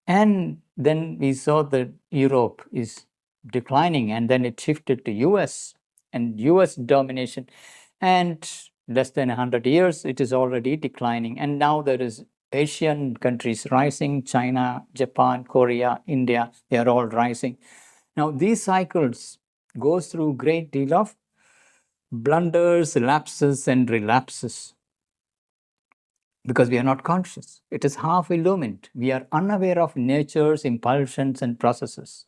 [SPEAKER 1] And then we saw that Europe is declining, and then it shifted to US and US domination. And less than 100 years, it is already declining. And now there is Asian countries rising, China, Japan, Korea, India, they are all rising. Now these cycles go through great deal of blunders, lapses, and relapses. Because we are not conscious. It is half illumined. We are unaware of nature's impulsions and processes.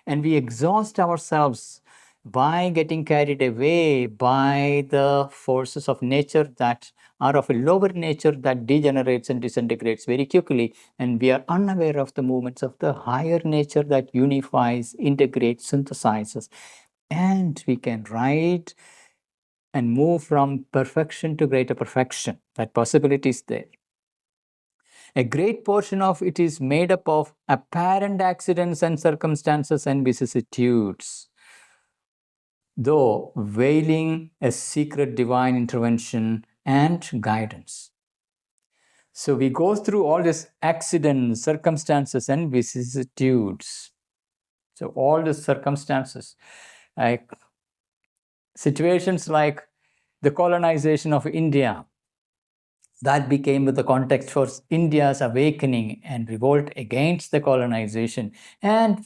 [SPEAKER 1] And we exhaust ourselves by getting carried away by the forces of nature that are of a lower nature that degenerates and disintegrates very quickly. And we are unaware of the movements of the higher nature that unifies, integrates, synthesizes. and we can write and move from perfection to greater perfection. That possibility is there. A great portion of it is made up of apparent accidents and circumstances and vicissitudes, though veiling a secret divine intervention and guidance. So we go through all these accidents, circumstances, and vicissitudes. So all the circumstances, like situations like the colonization of India, that became the context for India's awakening and revolt against the colonization, and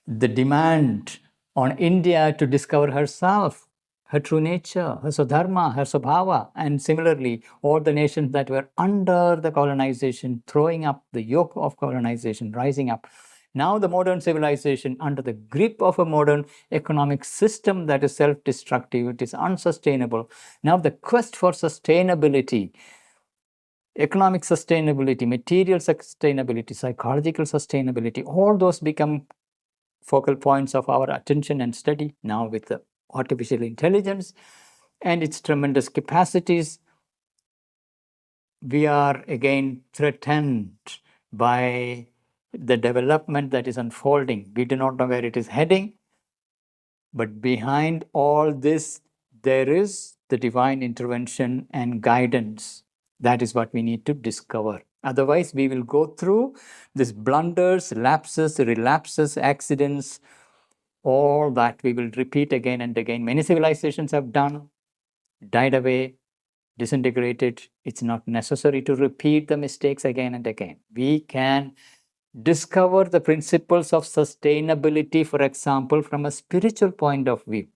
[SPEAKER 1] the demand on India to discover herself, her true nature, her Swadharma, her Swabhava, and similarly, all the nations that were under the colonization, throwing up the yoke of colonization, rising up. Now the modern civilization, under the grip of a modern economic system that is self-destructive, it is unsustainable. Now the quest for sustainability, economic sustainability, material sustainability, psychological sustainability, all those become focal points of our attention and study now with the artificial intelligence and its tremendous capacities. We are again threatened by the development that is unfolding. We do not know where it is heading, but behind all this, there is the divine intervention and guidance. That is what we need to discover. Otherwise, we will go through these blunders, lapses, relapses, accidents, all that we will repeat again and again. Many civilizations have done, died away, disintegrated. It's not necessary to repeat the mistakes again and again. We can discover the principles of sustainability, for example, from a spiritual point of view.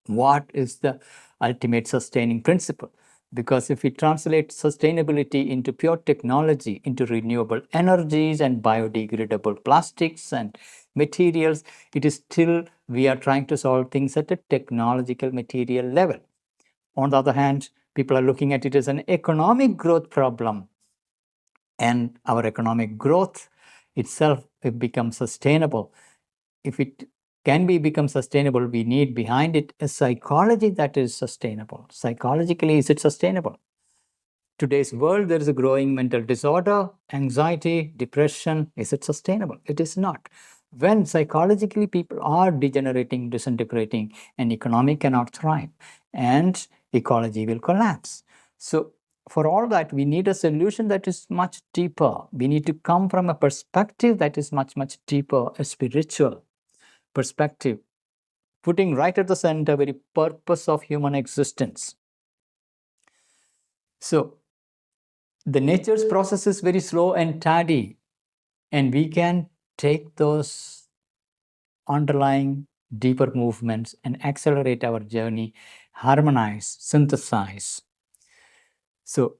[SPEAKER 1] What is the ultimate sustaining principle? Because if we translate sustainability into pure technology, into renewable energies and biodegradable plastics and materials, it is still we are trying to solve things at a technological material level. On the other hand, people are looking at it as an economic growth problem. And our economic growth itself becomes sustainable. If it can become sustainable, we need behind it a psychology that is sustainable. Psychologically, is it sustainable? Today's world, there is a growing mental disorder, anxiety, depression. Is it sustainable? It is not. When psychologically people are degenerating, disintegrating, and economy cannot thrive, and ecology will collapse. So for all that, we need a solution that is much deeper. We need to come from a perspective that is much, much deeper, a spiritual perspective, putting right at the center very purpose of human existence. So the nature's process is very slow and tardy, and we can take those underlying deeper movements and accelerate our journey, harmonize, synthesize. So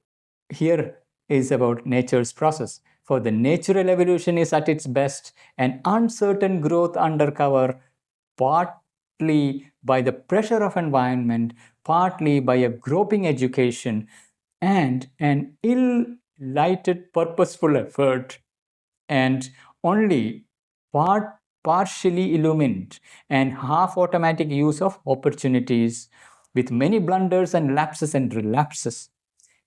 [SPEAKER 1] here is about nature's process. For the natural evolution is at its best, an uncertain growth under cover, partly by the pressure of environment, partly by a groping education, and an ill-lighted purposeful effort, and only partially illumined and half-automatic use of opportunities, with many blunders and lapses and relapses.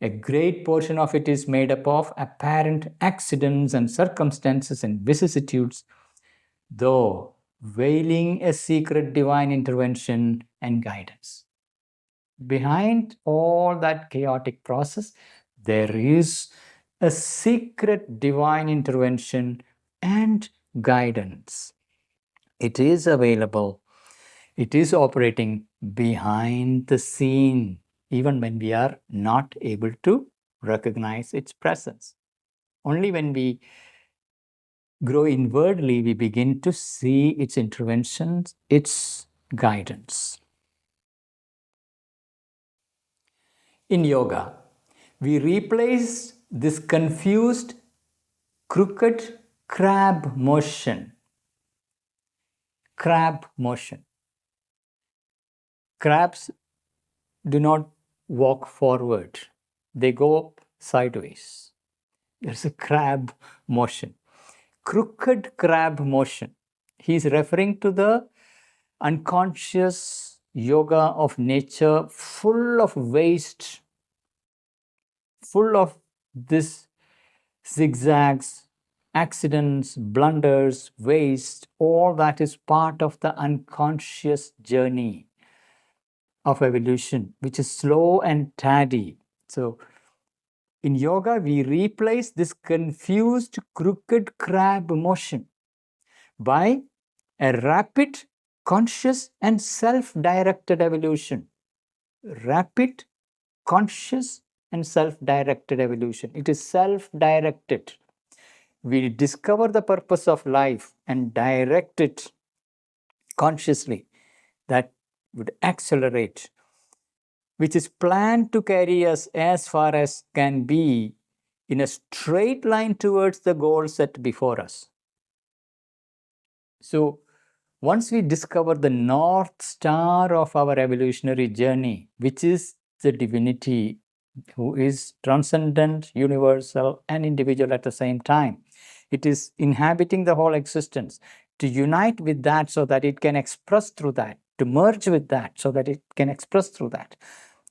[SPEAKER 1] A great portion of it is made up of apparent accidents and circumstances and vicissitudes, though veiling a secret divine intervention and guidance. Behind all that chaotic process, there is a secret divine intervention and guidance. It is available. It is operating behind the scene, even when we are not able to recognize its presence. Only when we grow inwardly, we begin to see its interventions, its guidance. In yoga, we replace this confused, crooked crab motion. Crab motion. Crabs do not walk forward, they go sideways. There's a crab motion. Crooked crab motion. He is referring to the unconscious yoga of nature, full of waste, full of this zigzags, accidents, blunders, waste, all that is part of the unconscious journey of evolution, which is slow and tardy. So, in yoga, we replace this confused, crooked crab motion by a rapid, conscious, and self directed evolution. Rapid, conscious, and self directed evolution. It is self directed. We discover the purpose of life and direct it consciously. That would accelerate, which is planned to carry us as far as can be in a straight line towards the goal set before us. So, once we discover the North Star of our evolutionary journey, which is the divinity who is transcendent, universal, and individual at the same time, it is inhabiting the whole existence. To unite with that so that it can express through that, to merge with that so that it can express through that.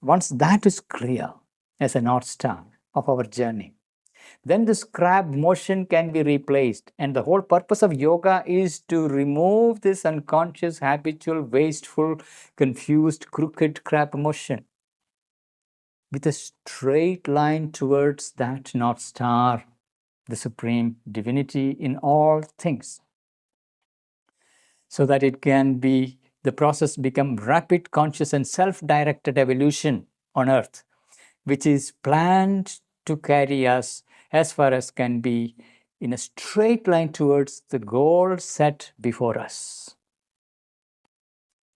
[SPEAKER 1] Once that is clear as a North Star of our journey, then this crab motion can be replaced. And the whole purpose of yoga is to remove this unconscious, habitual, wasteful, confused, crooked crab motion with a straight line towards that North Star, the supreme divinity in all things, so that it can be, the process become rapid, conscious, and self-directed evolution on earth, which is planned to carry us as far as can be in a straight line towards the goal set before us.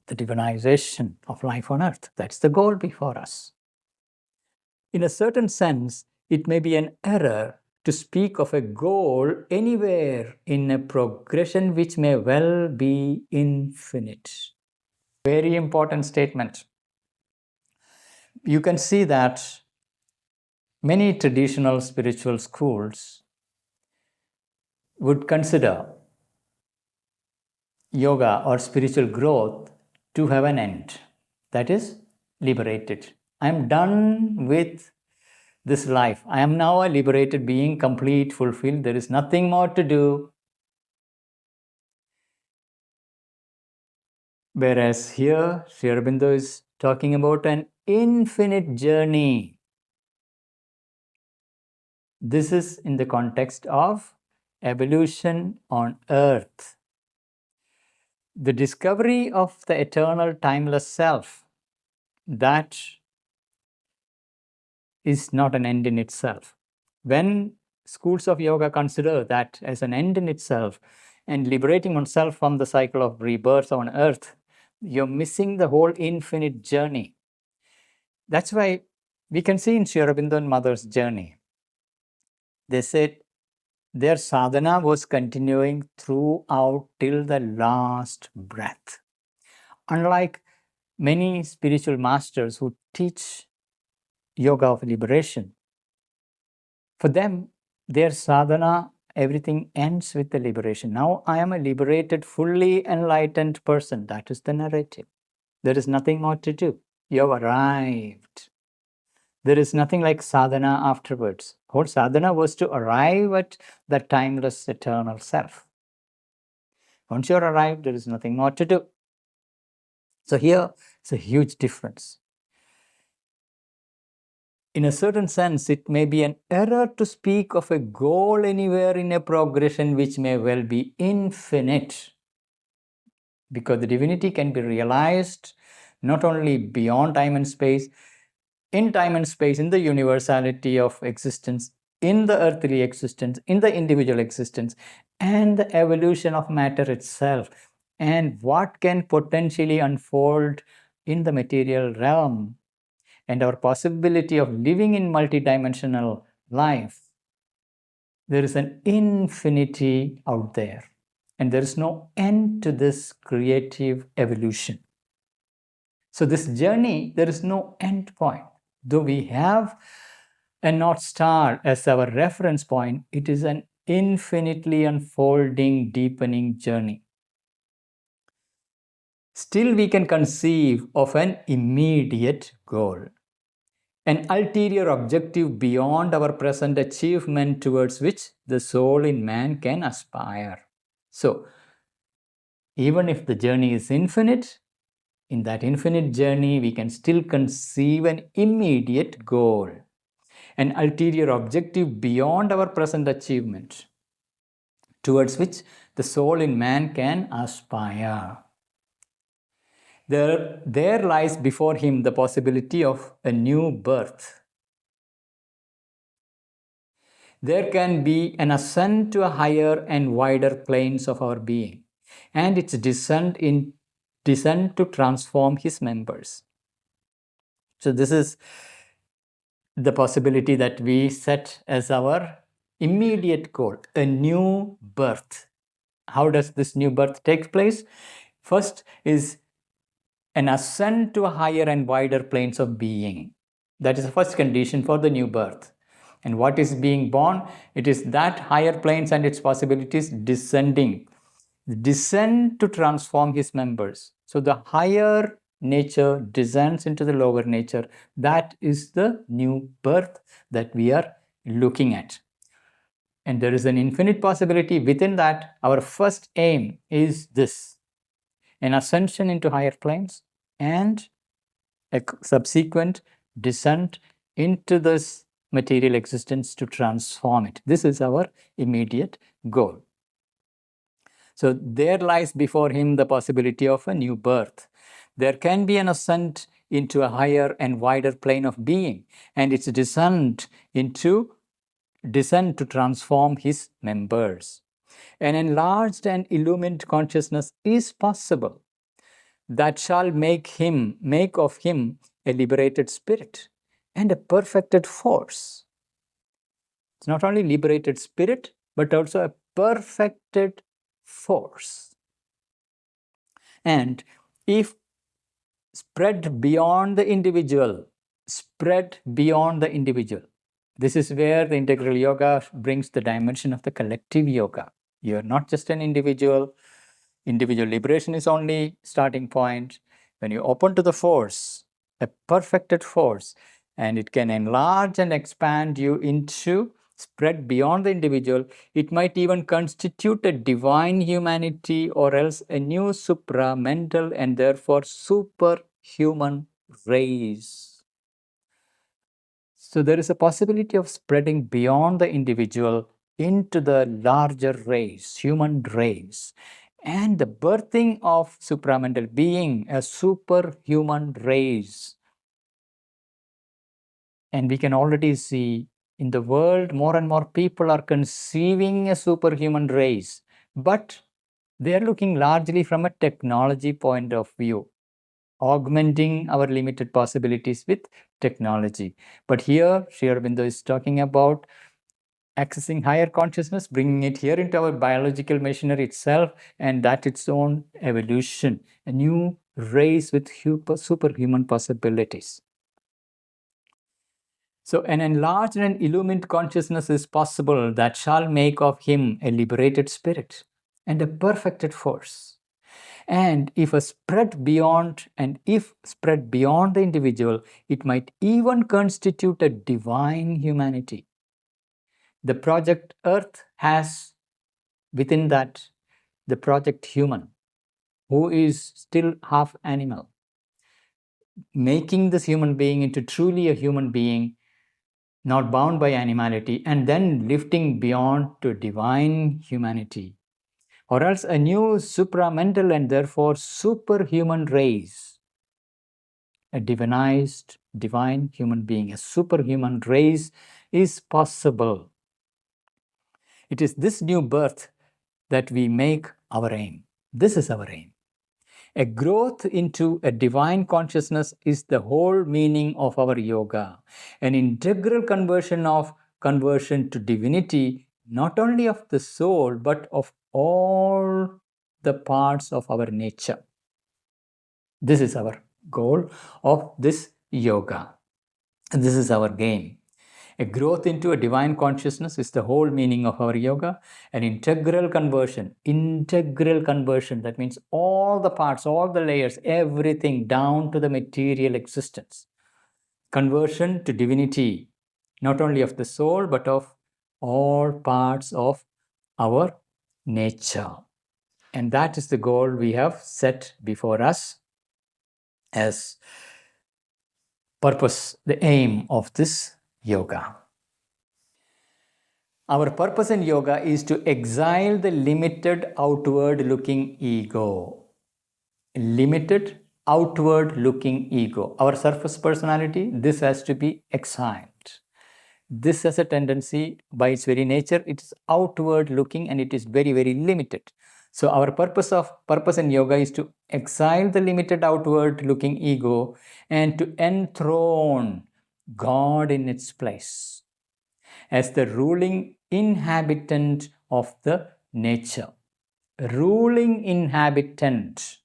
[SPEAKER 1] The divinization of life on earth, that's the goal before us. In a certain sense, it may be an error to speak of a goal anywhere in a progression which may well be infinite. Very important statement. You can see that many traditional spiritual schools would consider yoga or spiritual growth to have an end, that is, liberated. I am done with this life. I am now a liberated being, complete, fulfilled. There is nothing more to do. Whereas here, Sri Aurobindo is talking about an infinite journey. This is in the context of evolution on earth. The discovery of the eternal, timeless self, that is not an end in itself. When schools of yoga consider that as an end in itself and liberating oneself from the cycle of rebirth on earth, you're missing the whole infinite journey. That's why we can see in Sri Aurobindo and Mother's journey, they said their sadhana was continuing throughout till the last breath. Unlike many spiritual masters who teach yoga of liberation, for them, their sadhana, everything ends with the liberation. Now I am a liberated, fully enlightened person. That is the narrative. There is nothing more to do. You have arrived. There is nothing like sadhana afterwards. Whole sadhana was to arrive at the timeless, eternal self. Once you're arrived, there is nothing more to do. So here, it's a huge difference. In a certain sense, it may be an error to speak of a goal anywhere in a progression which may well be infinite, because the divinity can be realized not only beyond time and space, in time and space, in the universality of existence, in the earthly existence, in the individual existence, and the evolution of matter itself, and what can potentially unfold in the material realm, and our possibility of living in multidimensional life. There is an infinity out there, and there is no end to this creative evolution. So this journey, there is no end point. Though we have a North Star as our reference point, it is an infinitely unfolding, deepening journey. still we can conceive of an immediate goal, an ulterior objective beyond our present achievement towards which the soul in man can aspire. So, even if the journey is infinite, in that infinite journey, we can still conceive an immediate goal, an ulterior objective beyond our present achievement, towards which the soul in man can aspire. There lies before him the possibility of a new birth. There can be an ascent to a higher and wider planes of our being, and its descent to transform his members. So this is the possibility that we set as our immediate goal, a new birth. How does this new birth take place? First is an ascent to a higher and wider planes of being. That is the first condition for the new birth. And what is being born? It is that higher planes and its possibilities descend to transform his members. So the higher nature descends into the lower nature. That is the new birth that we are looking at. And there is an infinite possibility within that. Our first aim is this: an ascension into higher planes and a subsequent descent into this material existence to transform it. This is our immediate goal. So there lies before him the possibility of a new birth. There can be an ascent into a higher and wider plane of being, and its descent to transform his members. An enlarged and illumined consciousness is possible that shall make of him a liberated spirit and a perfected force. It's not only liberated spirit, but also a perfected force. And if spread beyond the individual, this is where the integral yoga brings the dimension of the collective yoga. You're not just an individual. Individual liberation is only starting point. When you open to the force, a perfected force, and it can enlarge and expand you into spread beyond the individual, it might even constitute a divine humanity or else a new supramental and therefore superhuman race. So there is a possibility of spreading beyond the individual into the larger race, human race, and the birthing of supramental being, a superhuman race. And we can already see in the world, more and more people are conceiving a superhuman race, but they are looking largely from a technology point of view, augmenting our limited possibilities with technology. But here, Sri Aurobindo is talking about accessing higher consciousness, bringing it here into our biological machinery itself, and that its own evolution, a new race with superhuman possibilities. So an enlarged and illumined consciousness is possible that shall make of him a liberated spirit and a perfected force. And if spread beyond the individual, it might even constitute a divine humanity. The project Earth has within that the project human, who is still half animal, making this human being into truly a human being, not bound by animality, and then lifting beyond to divine humanity, or else a new supramental and therefore superhuman race, a divinized, divine human being, a superhuman race is possible. It is this new birth that we make our aim. This is our aim. A growth into a divine consciousness is the whole meaning of our yoga. An integral conversion to divinity, not only of the soul, but of all the parts of our nature. This is our goal of this yoga. This is our game. A growth into a divine consciousness is the whole meaning of our yoga. An integral conversion, that means all the parts, all the layers, everything down to the material existence. Conversion to divinity, not only of the soul, but of all parts of our nature. And that is the goal we have set before us as purpose, the aim of this yoga. Our purpose in yoga is to exile the limited outward looking ego. Limited outward looking ego. Our surface personality, this has to be exiled. This has a tendency, by its very nature, it is outward looking and it is very, very limited. So our purpose in yoga is to exile the limited outward looking ego and to enthrone God in its place as the ruling inhabitant of the nature. Ruling inhabitant.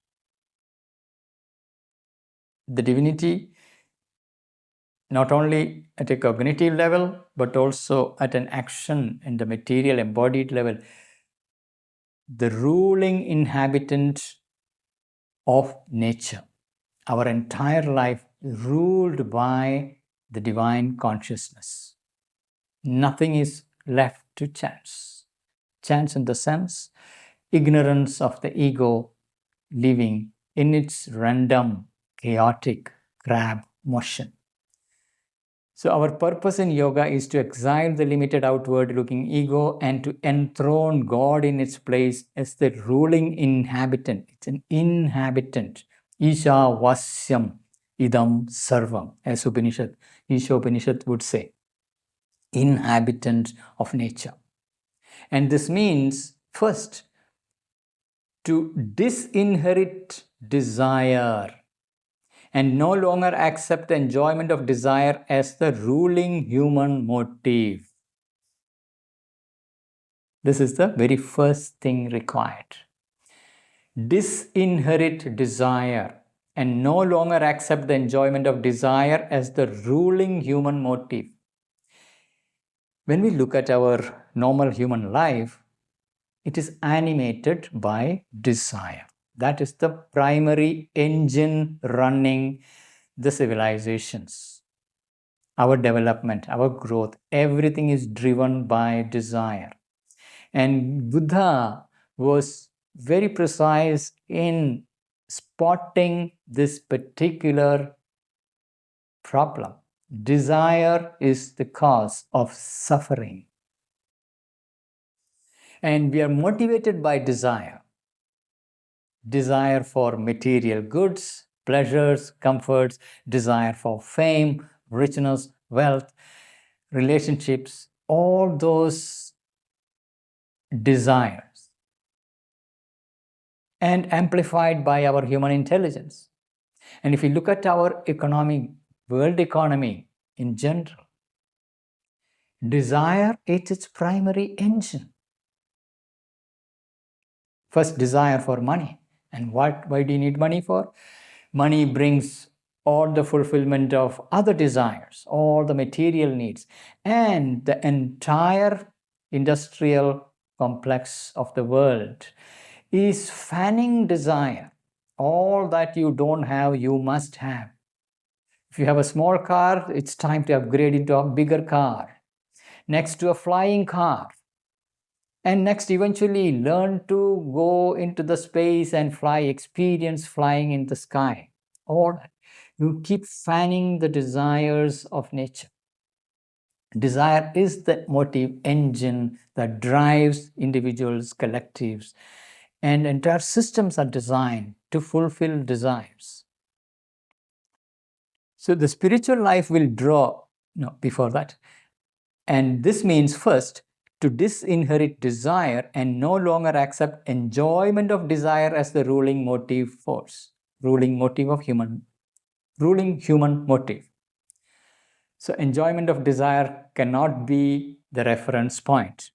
[SPEAKER 1] The divinity, not only at a cognitive level, but also at an action in the material embodied level. The ruling inhabitant of nature. Our entire life ruled by the divine consciousness. Nothing is left to chance. Chance in the sense, ignorance of the ego living in its random, chaotic crab motion. So our purpose in yoga is to exile the limited outward looking ego and to enthrone God in its place as the ruling inhabitant. It's an inhabitant. Isha Vasyam Idam Sarvam, as Isha Upanishad would say. Inhabitant of nature. And this means, first, to disinherit desire and no longer accept the enjoyment of desire as the ruling human motive. This is the very first thing required. Disinherit desire and no longer accept the enjoyment of desire as the ruling human motive. When we look at our normal human life, it is animated by desire. That is the primary engine running the civilizations. Our development, our growth, everything is driven by desire. And Buddha was very precise in spotting this particular problem. Desire is the cause of suffering. And we are motivated by desire. Desire for material goods, pleasures, comforts, desire for fame, richness, wealth, relationships, all those desires, and amplified by our human intelligence. And if you look at our economy, world economy in general, desire is its primary engine. First, desire for money. And why do you need money for? Money brings all the fulfillment of other desires, all the material needs, and the entire industrial complex of the world is fanning desire. All that you don't have, you must have. If you have a small car, it's time to upgrade into a bigger car. Next to a flying car. And next, eventually learn to go into the space and fly, experience flying in the sky. Or you keep fanning the desires of nature. Desire is the motive engine that drives individuals, collectives, and entire systems are designed to fulfill desires. So the spiritual life will draw, before that. And this means first, to disinherit desire and no longer accept enjoyment of desire as the ruling motive force, ruling human motive. So enjoyment of desire cannot be the reference point.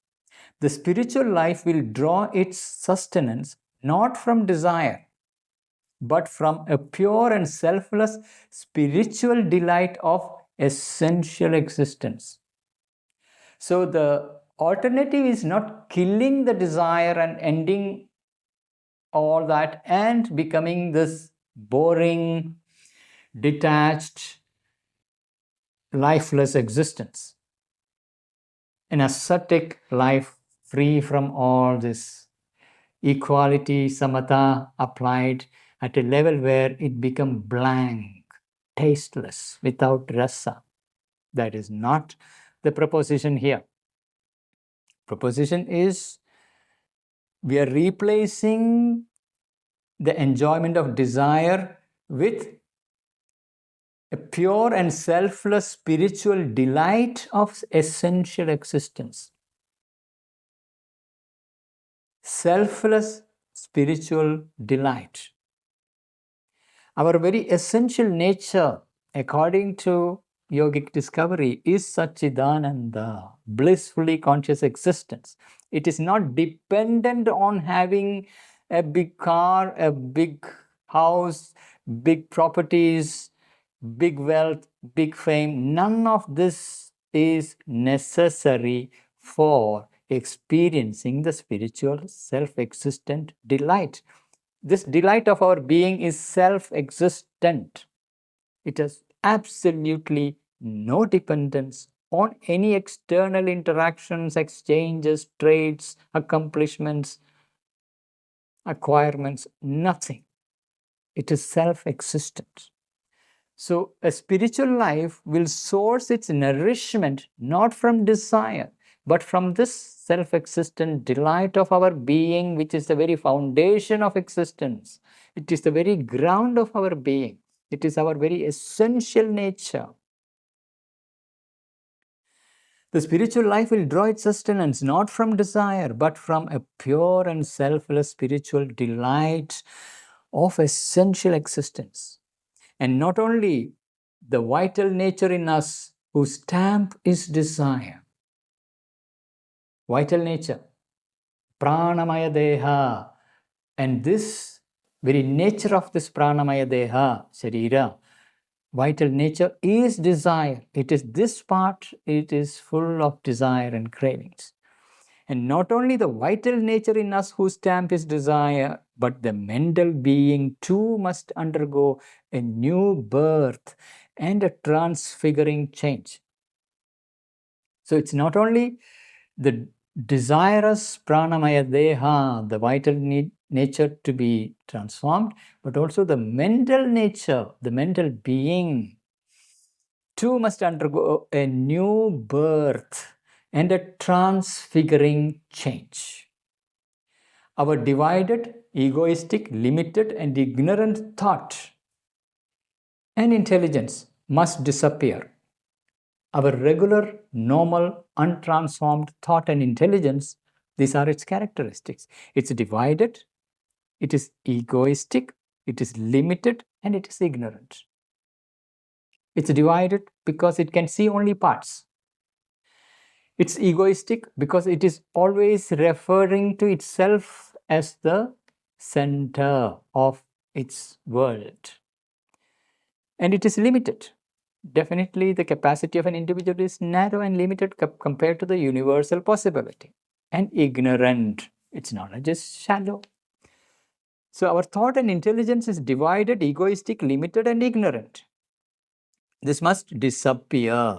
[SPEAKER 1] The spiritual life will draw its sustenance not from desire, but from a pure and selfless spiritual delight of essential existence. So the alternative is not killing the desire and ending all that and becoming this boring, detached, lifeless existence. An ascetic life free from all this equality, samatha applied at a level where it becomes blank, tasteless, without rasa. That is not the proposition here. Proposition is we are replacing the enjoyment of desire with a pure and selfless spiritual delight of essential existence. Selfless spiritual delight. Our very essential nature, according to yogic discovery, is Satchidananda, blissfully conscious existence. It is not dependent on having a big car, a big house, big properties, big wealth, big fame. None of this is necessary for experiencing the spiritual self-existent delight. This delight of our being is self-existent. It has absolutely no dependence on any external interactions, exchanges, trades, accomplishments, acquirements, nothing. It is self-existent. So a spiritual life will source its nourishment not from desire, but from this self-existent delight of our being, which is the very foundation of existence. It is the very ground of our being. It is our very essential nature. The spiritual life will draw its sustenance not from desire, but from a pure and selfless spiritual delight of essential existence. And not only the vital nature in us whose stamp is desire. Vital nature, pranamaya deha. And this very nature of this pranamaya deha, sharira, vital nature is desire. It is this part, it is full of desire and cravings. And not only the vital nature in us whose stamp is desire, but the mental being too must undergo a new birth and a transfiguring change. So it's not only the desirous pranamaya deha, the vital nature to be transformed, but also the mental nature, the mental being too must undergo a new birth and a transfiguring change. Our divided, egoistic, limited, and ignorant thought and intelligence must disappear. Our regular, normal, untransformed thought and intelligence, these are its characteristics. It's divided, it is egoistic, it is limited, and it is ignorant. It's divided because it can see only parts. It's egoistic because it is always referring to itself as the center of its world. And it is limited. Definitely, the capacity of an individual is narrow and limited compared to the universal possibility. And ignorant, its knowledge is shallow. So, our thought and intelligence is divided, egoistic, limited, and ignorant. This must disappear.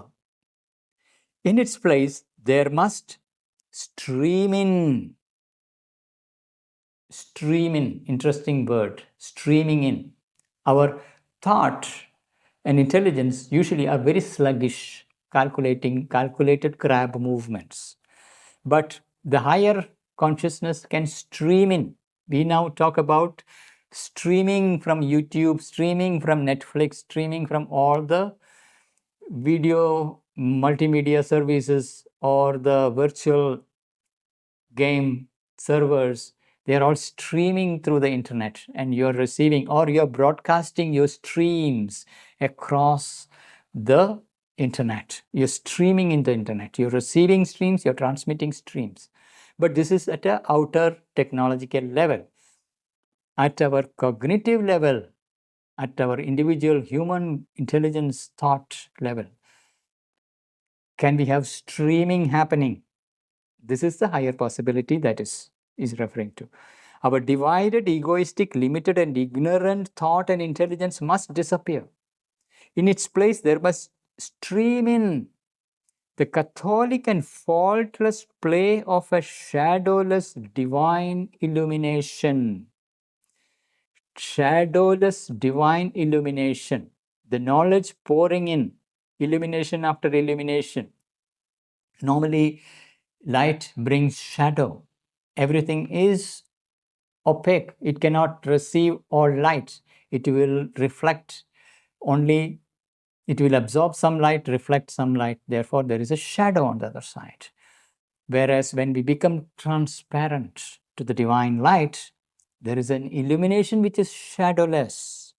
[SPEAKER 1] In its place, there must stream in, interesting word, streaming in. Our thought and intelligence usually are very sluggish, calculated crab movements. But the higher consciousness can stream in. We now talk about streaming from YouTube, streaming from Netflix, streaming from all the video multimedia services or the virtual game servers. They are all streaming through the internet, and you're receiving or you're broadcasting your streams across the internet. You're streaming in the internet. You're receiving streams, you're transmitting streams. But this is at an outer technological level. At our cognitive level, at our individual human intelligence thought level, can we have streaming happening? This is the higher possibility that is referring to. Our divided, egoistic, limited, and ignorant thought and intelligence must disappear. In its place, there must stream in the Catholic and faultless play of a shadowless divine illumination. Shadowless divine illumination. The knowledge pouring in, illumination after illumination. Normally, light brings shadow. Everything is opaque. It cannot receive all light. It will reflect only, it will absorb some light, reflect some light. Therefore, there is a shadow on the other side. Whereas when we become transparent to the divine light, there is an illumination which is shadowless.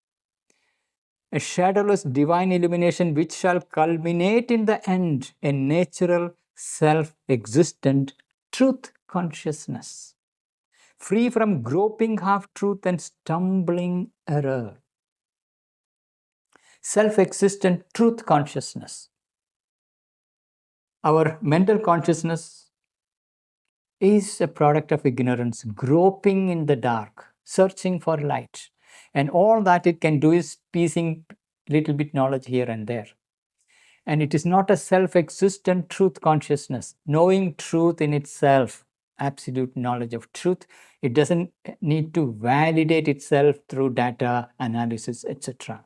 [SPEAKER 1] A shadowless divine illumination which shall culminate in the end a natural, self-existent truth consciousness, free from groping half-truth and stumbling error. Self-existent truth consciousness. Our mental consciousness is a product of ignorance, groping in the dark, searching for light. And all that it can do is piecing little bit knowledge here and there. And it is not a self-existent truth consciousness, knowing truth in itself, absolute knowledge of truth. It doesn't need to validate itself through data analysis, etc.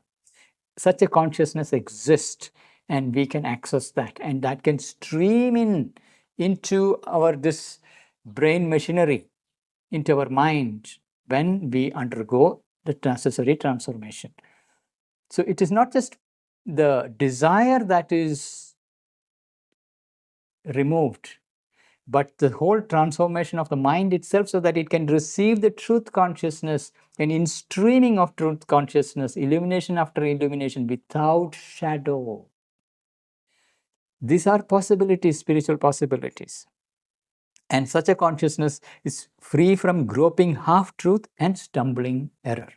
[SPEAKER 1] Such a consciousness exists, and we can access that, and that can stream in into our this brain machinery, into our mind, when we undergo the necessary transformation. So it is not just the desire that is removed, but the whole transformation of the mind itself, so that it can receive the truth consciousness, and in streaming of truth consciousness, illumination after illumination without shadow. These are possibilities, spiritual possibilities. And such a consciousness is free from groping half-truth and stumbling error.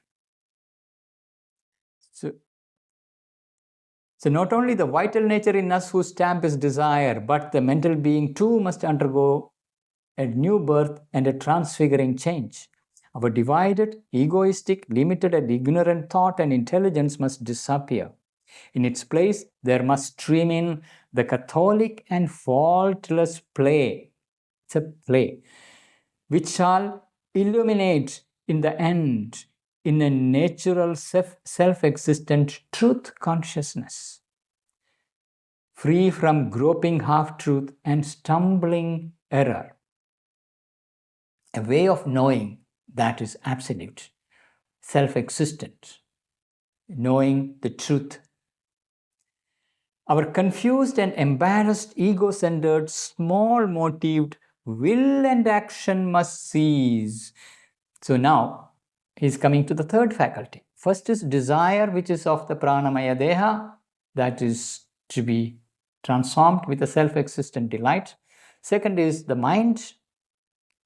[SPEAKER 1] So not only the vital nature in us whose stamp is desire, but the mental being too must undergo a new birth and a transfiguring change. Our divided, egoistic, limited, and ignorant thought and intelligence must disappear. In its place, there must stream in the Catholic and faultless play. It's a play which shall illuminate in the end in a natural self-existent truth consciousness, free from groping half-truth and stumbling error. A way of knowing that is absolute, self-existent, knowing the truth. Our confused and embarrassed, ego-centered, small-motived will and action must cease. So now he's coming to the third faculty. First is desire, which is of the pranamaya deha, that is to be transformed with a self-existent delight. Second is the mind,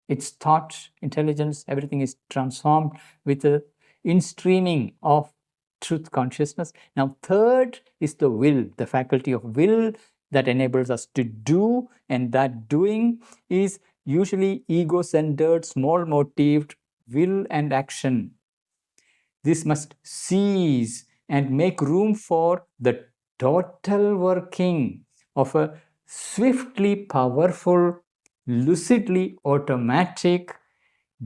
[SPEAKER 1] its thought, intelligence, everything is transformed with the in-streaming of truth consciousness. Now, third is the will, the faculty of will that enables us to do, and that doing is usually ego-centered, small-motived will and action. This must cease and make room for the total working of a swiftly powerful, lucidly automatic,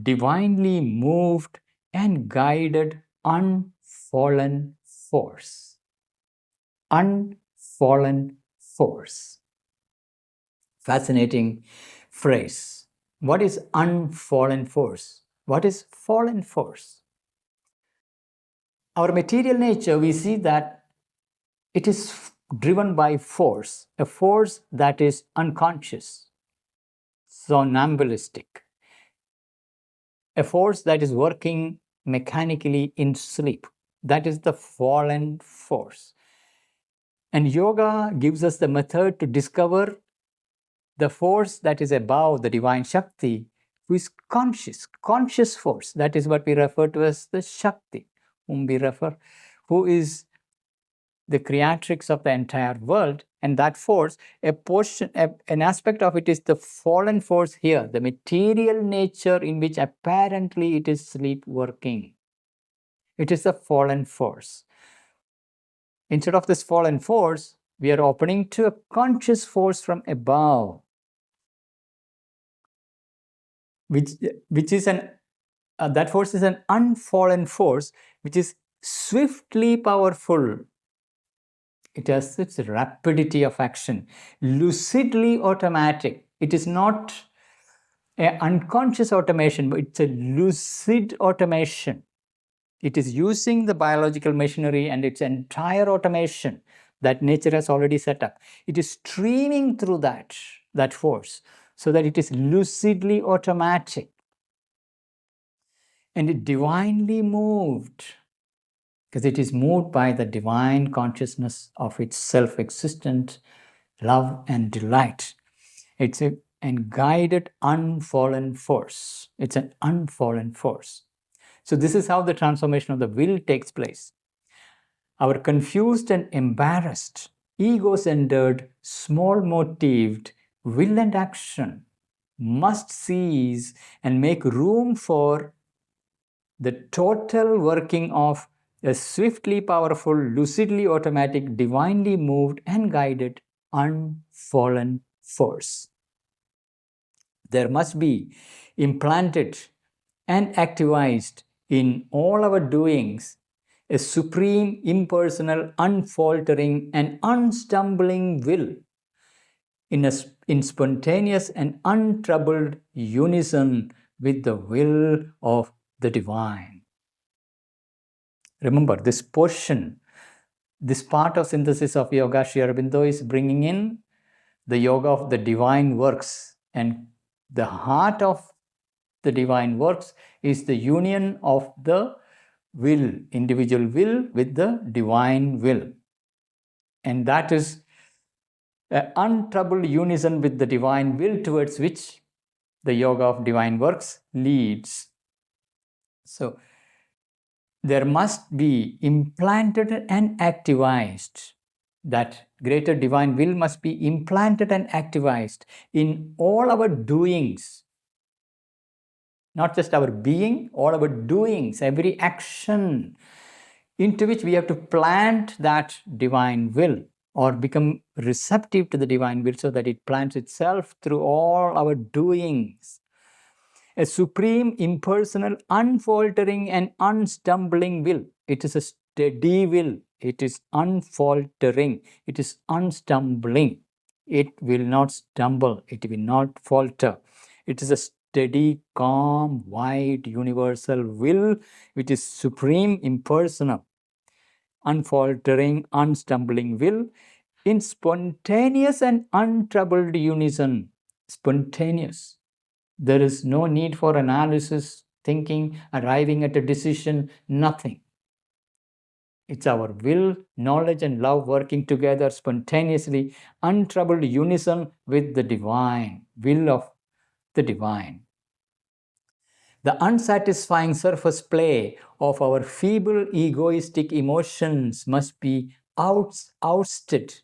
[SPEAKER 1] divinely moved and guided unfallen force. Unfallen force. Fascinating phrase. What is unfallen force? What is fallen force? Our material nature, we see that it is driven by force, a force that is unconscious, somnambulistic, a force that is working mechanically in sleep. That is the fallen force. And yoga gives us the method to discover the force that is above the divine Shakti, who is conscious force. That is what we refer to as the Shakti, who is the creatrix of the entire world, And that force, an aspect of it is the fallen force here, the material nature in which apparently it is sleep working. It is a fallen force. Instead of this fallen force, we are opening to a conscious force from above, which is that force is an unfallen force, which is swiftly powerful. It has its rapidity of action, lucidly automatic. It is not an unconscious automation, but it's a lucid automation. It is using the biological machinery and its entire automation that nature has already set up. It is streaming through that force so that it is lucidly automatic. And it divinely moved, because it is moved by the divine consciousness of its self-existent love and delight. It's an guided, unfallen force. It's an unfallen force. So this is how the transformation of the will takes place. Our confused and embarrassed, ego-centered, small-motived will and action must cease and make room for the total working of a swiftly powerful, lucidly automatic, divinely moved and guided, unfallen force. There must be implanted and activized in all our doings a supreme, impersonal, unfaltering, and unstumbling will in spontaneous and untroubled unison with the will of the divine. Remember, this portion, this part of synthesis of yoga, Sri Aurobindo is bringing in the yoga of the divine works, and the heart of the divine works is the union of the will, individual will with the divine will. And that is an untroubled unison with the divine will towards which the yoga of divine works leads. So there must be implanted and activized. That greater divine will must be implanted and activized in all our doings. Not just our being, all our doings, every action into which we have to plant that divine will or become receptive to the divine will so that it plants itself through all our doings. A supreme, impersonal, unfaltering and unstumbling will. It is a steady will. It is unfaltering. It is unstumbling. It will not stumble. It will not falter. It is a steady, calm, wide, universal will, which is supreme, impersonal, unfaltering, unstumbling will in spontaneous and untroubled unison. Spontaneous. There is no need for analysis, thinking, arriving at a decision, nothing. It's our will, knowledge, and love working together spontaneously, untroubled unison with the divine, will of the divine. The unsatisfying surface play of our feeble egoistic emotions must be ousted,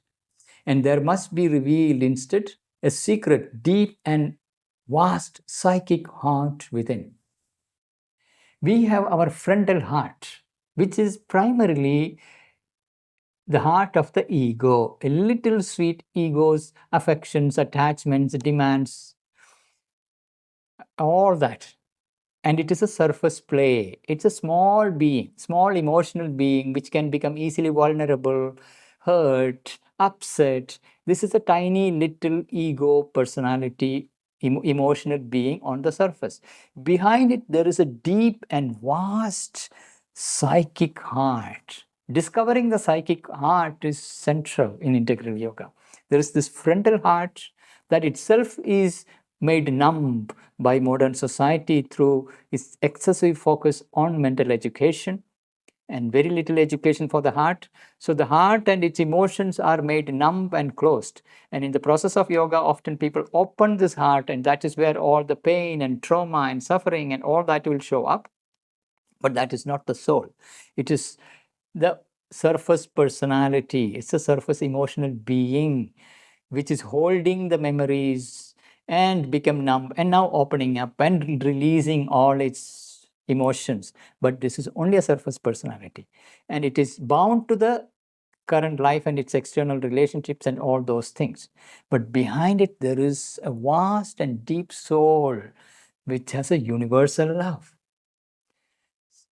[SPEAKER 1] and there must be revealed instead a secret, deep and vast psychic heart within. We have our frontal heart, which is primarily the heart of the ego, a little sweet ego's affections, attachments, demands, all that. And it is a surface play. It's a small being, small emotional being, which can become easily vulnerable, hurt, upset. This is a tiny little ego personality, emotional being on the surface. Behind it, there is a deep and vast psychic heart. Discovering the psychic heart is central in integral yoga. There is this frontal heart that itself is made numb by modern society through its excessive focus on mental education and very little education for the heart. So the heart and its emotions are made numb and closed. And in the process of yoga, often people open this heart, and that is where all the pain and trauma and suffering and all that will show up. But that is not the soul. It is the surface personality. It's a surface emotional being which is holding the memories and become numb and now opening up and releasing all its emotions. But this is only a surface personality, and it is bound to the current life and its external relationships and all those things. But behind it, there is a vast and deep soul which has a universal love.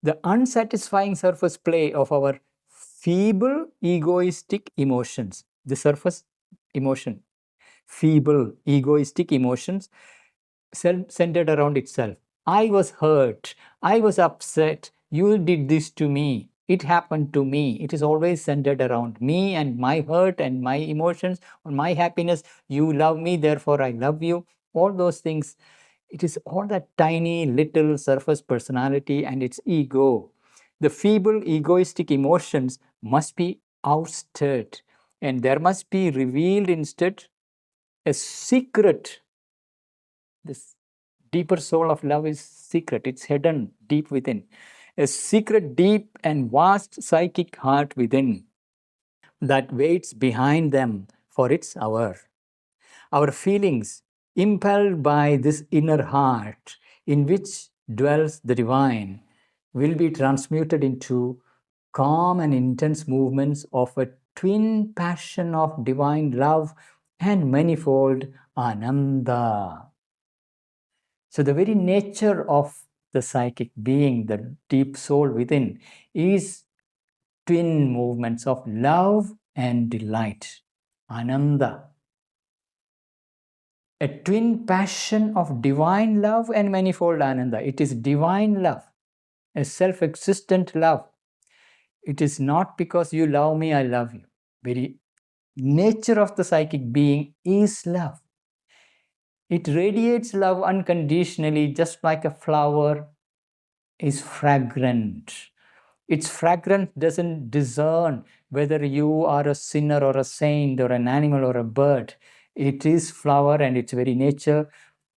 [SPEAKER 1] The unsatisfying surface play of our feeble egoistic emotions, the surface emotion, feeble egoistic emotions centered around itself. I was hurt, I was upset, you did this to me, it happened to me. It is always centered around me and my hurt and my emotions or my happiness. You love me, therefore I love you. All those things. It is all that tiny little surface personality and its ego. The feeble egoistic emotions must be ousted, and there must be revealed instead a secret. This deeper soul of love is secret, it's hidden deep within. A secret, deep, and vast psychic heart within that waits behind them for its hour. Our feelings, impelled by this inner heart in which dwells the divine, will be transmuted into calm and intense movements of a twin passion of divine love and manifold ananda. So, the very nature of the psychic being, the deep soul within, is twin movements of love and delight, ananda. A twin passion of divine love and manifold ananda. It is divine love, a self existent love. It is not because you love me, I love you. Very nature of the psychic being is love. It radiates love unconditionally, just like a flower is fragrant. Its fragrance doesn't discern whether you are a sinner or a saint or an animal or a bird. It is flower, and its very nature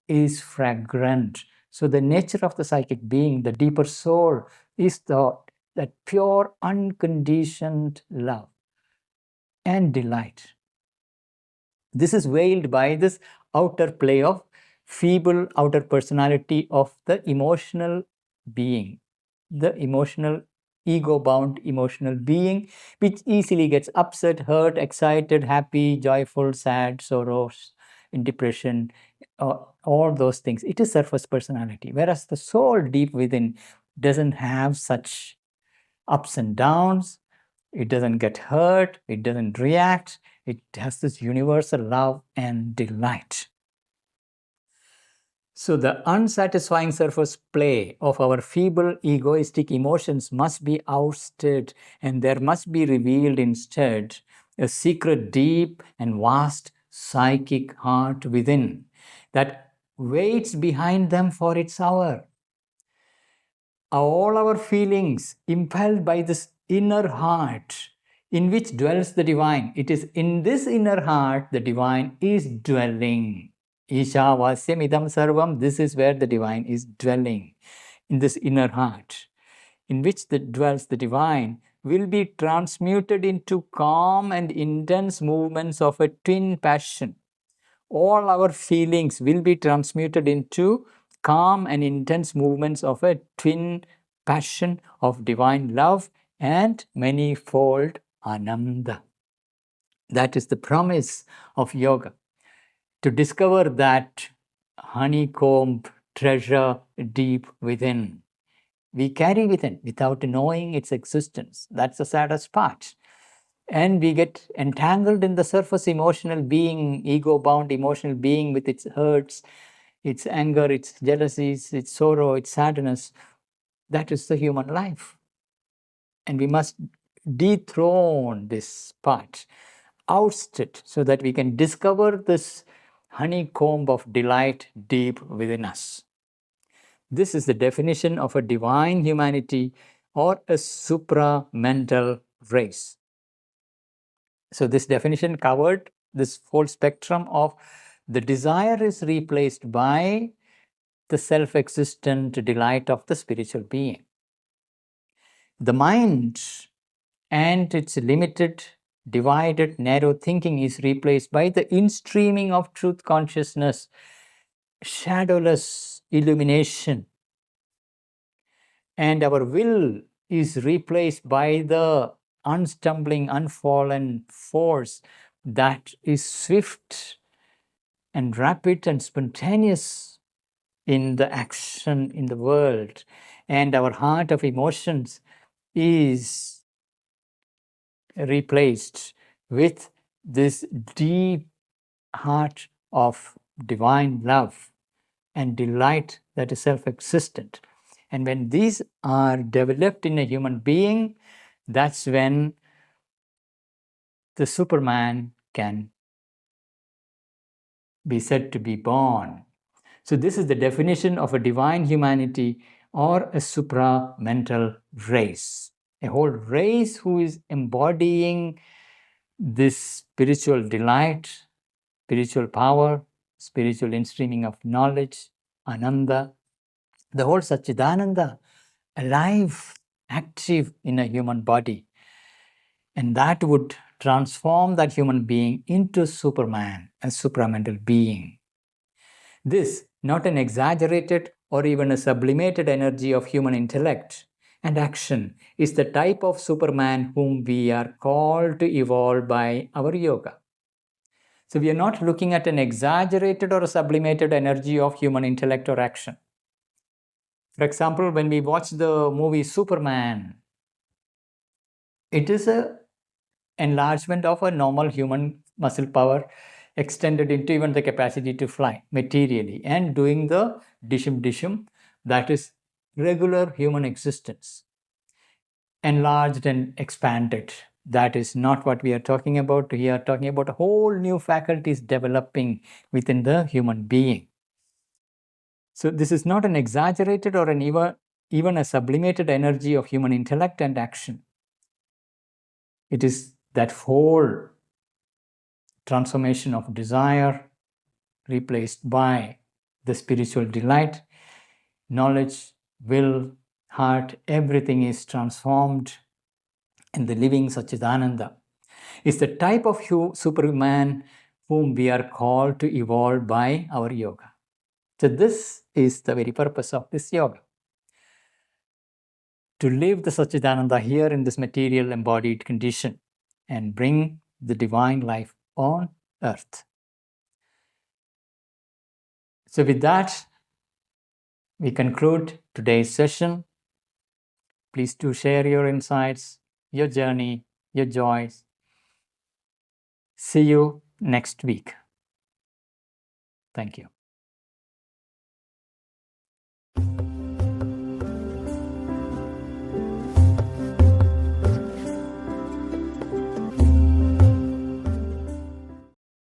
[SPEAKER 1] is fragrant. So the nature of the psychic being, the deeper soul, is that pure, unconditioned love and delight. This is veiled by this outer play of feeble outer personality of the emotional being, the emotional ego-bound emotional being, which easily gets upset, hurt, excited, happy, joyful, sad, sorrows, in depression, all those things. It is surface personality, whereas the soul deep within doesn't have such ups and downs. It doesn't get hurt, it doesn't react. It has this universal love and delight. So the unsatisfying surface play of our feeble egoistic emotions must be ousted, and there must be revealed instead a secret, deep, and vast psychic heart within that waits behind them for its hour. All our feelings impelled by this inner heart in which dwells the divine. It is in this inner heart the divine is dwelling. Isha Vasyam Idam Sarvam, this is where the divine is dwelling, in this inner heart, in which dwells the divine, will be transmuted into calm and intense movements of a twin passion. All our feelings will be transmuted into calm and intense movements of a twin passion of divine love and manifold ananda. That is the promise of yoga, to discover that honeycomb treasure deep within. We carry within without knowing its existence. That's the saddest part. And we get entangled in the surface emotional being, ego-bound emotional being with its hurts, its anger, its jealousies, its sorrow, its sadness. That is the human life. And we must dethrone this part, oust it, so that we can discover this honeycomb of delight deep within us. This is the definition of a divine humanity or a supra-mental race. So this definition covered this whole spectrum of the desire is replaced by the self-existent delight of the spiritual being. The mind and its limited, divided, narrow thinking is replaced by the instreaming of truth consciousness, shadowless illumination, and our will is replaced by the unstumbling, unfallen force that is swift and rapid and spontaneous in the action in the world. And our heart of emotions is replaced with this deep heart of divine love and delight that is self-existent. And when these are developed in a human being, that's when the Superman can be said to be born. So this is the definition of a divine humanity or a supramental race. A whole race who is embodying this spiritual delight, spiritual power, spiritual instreaming of knowledge, Ananda, the whole Satchidananda, alive, active in a human body. And that would transform that human being into Superman, a supramental being. This, not an exaggerated or even a sublimated energy of human intellect and action, is the type of Superman whom we are called to evolve by our yoga. So we are not looking at an exaggerated or a sublimated energy of human intellect or action. For example, when we watch the movie Superman, it is an enlargement of a normal human muscle power extended into even the capacity to fly materially and doing the dishum, that is regular human existence. Enlarged and expanded. That is not what we are talking about. We are talking about a whole new faculties developing within the human being. So this is not an exaggerated or an even a sublimated energy of human intellect and action. It is that whole transformation of desire replaced by the spiritual delight, knowledge, will, heart, everything is transformed in the living Satchidananda. It's the type of Superman whom we are called to evolve by our yoga. So this is the very purpose of this yoga. To live the Satchidananda here in this material embodied condition and bring the divine life on earth. So with that, we conclude today's session. Please do share your insights, your journey, your joys. See you next week. Thank you.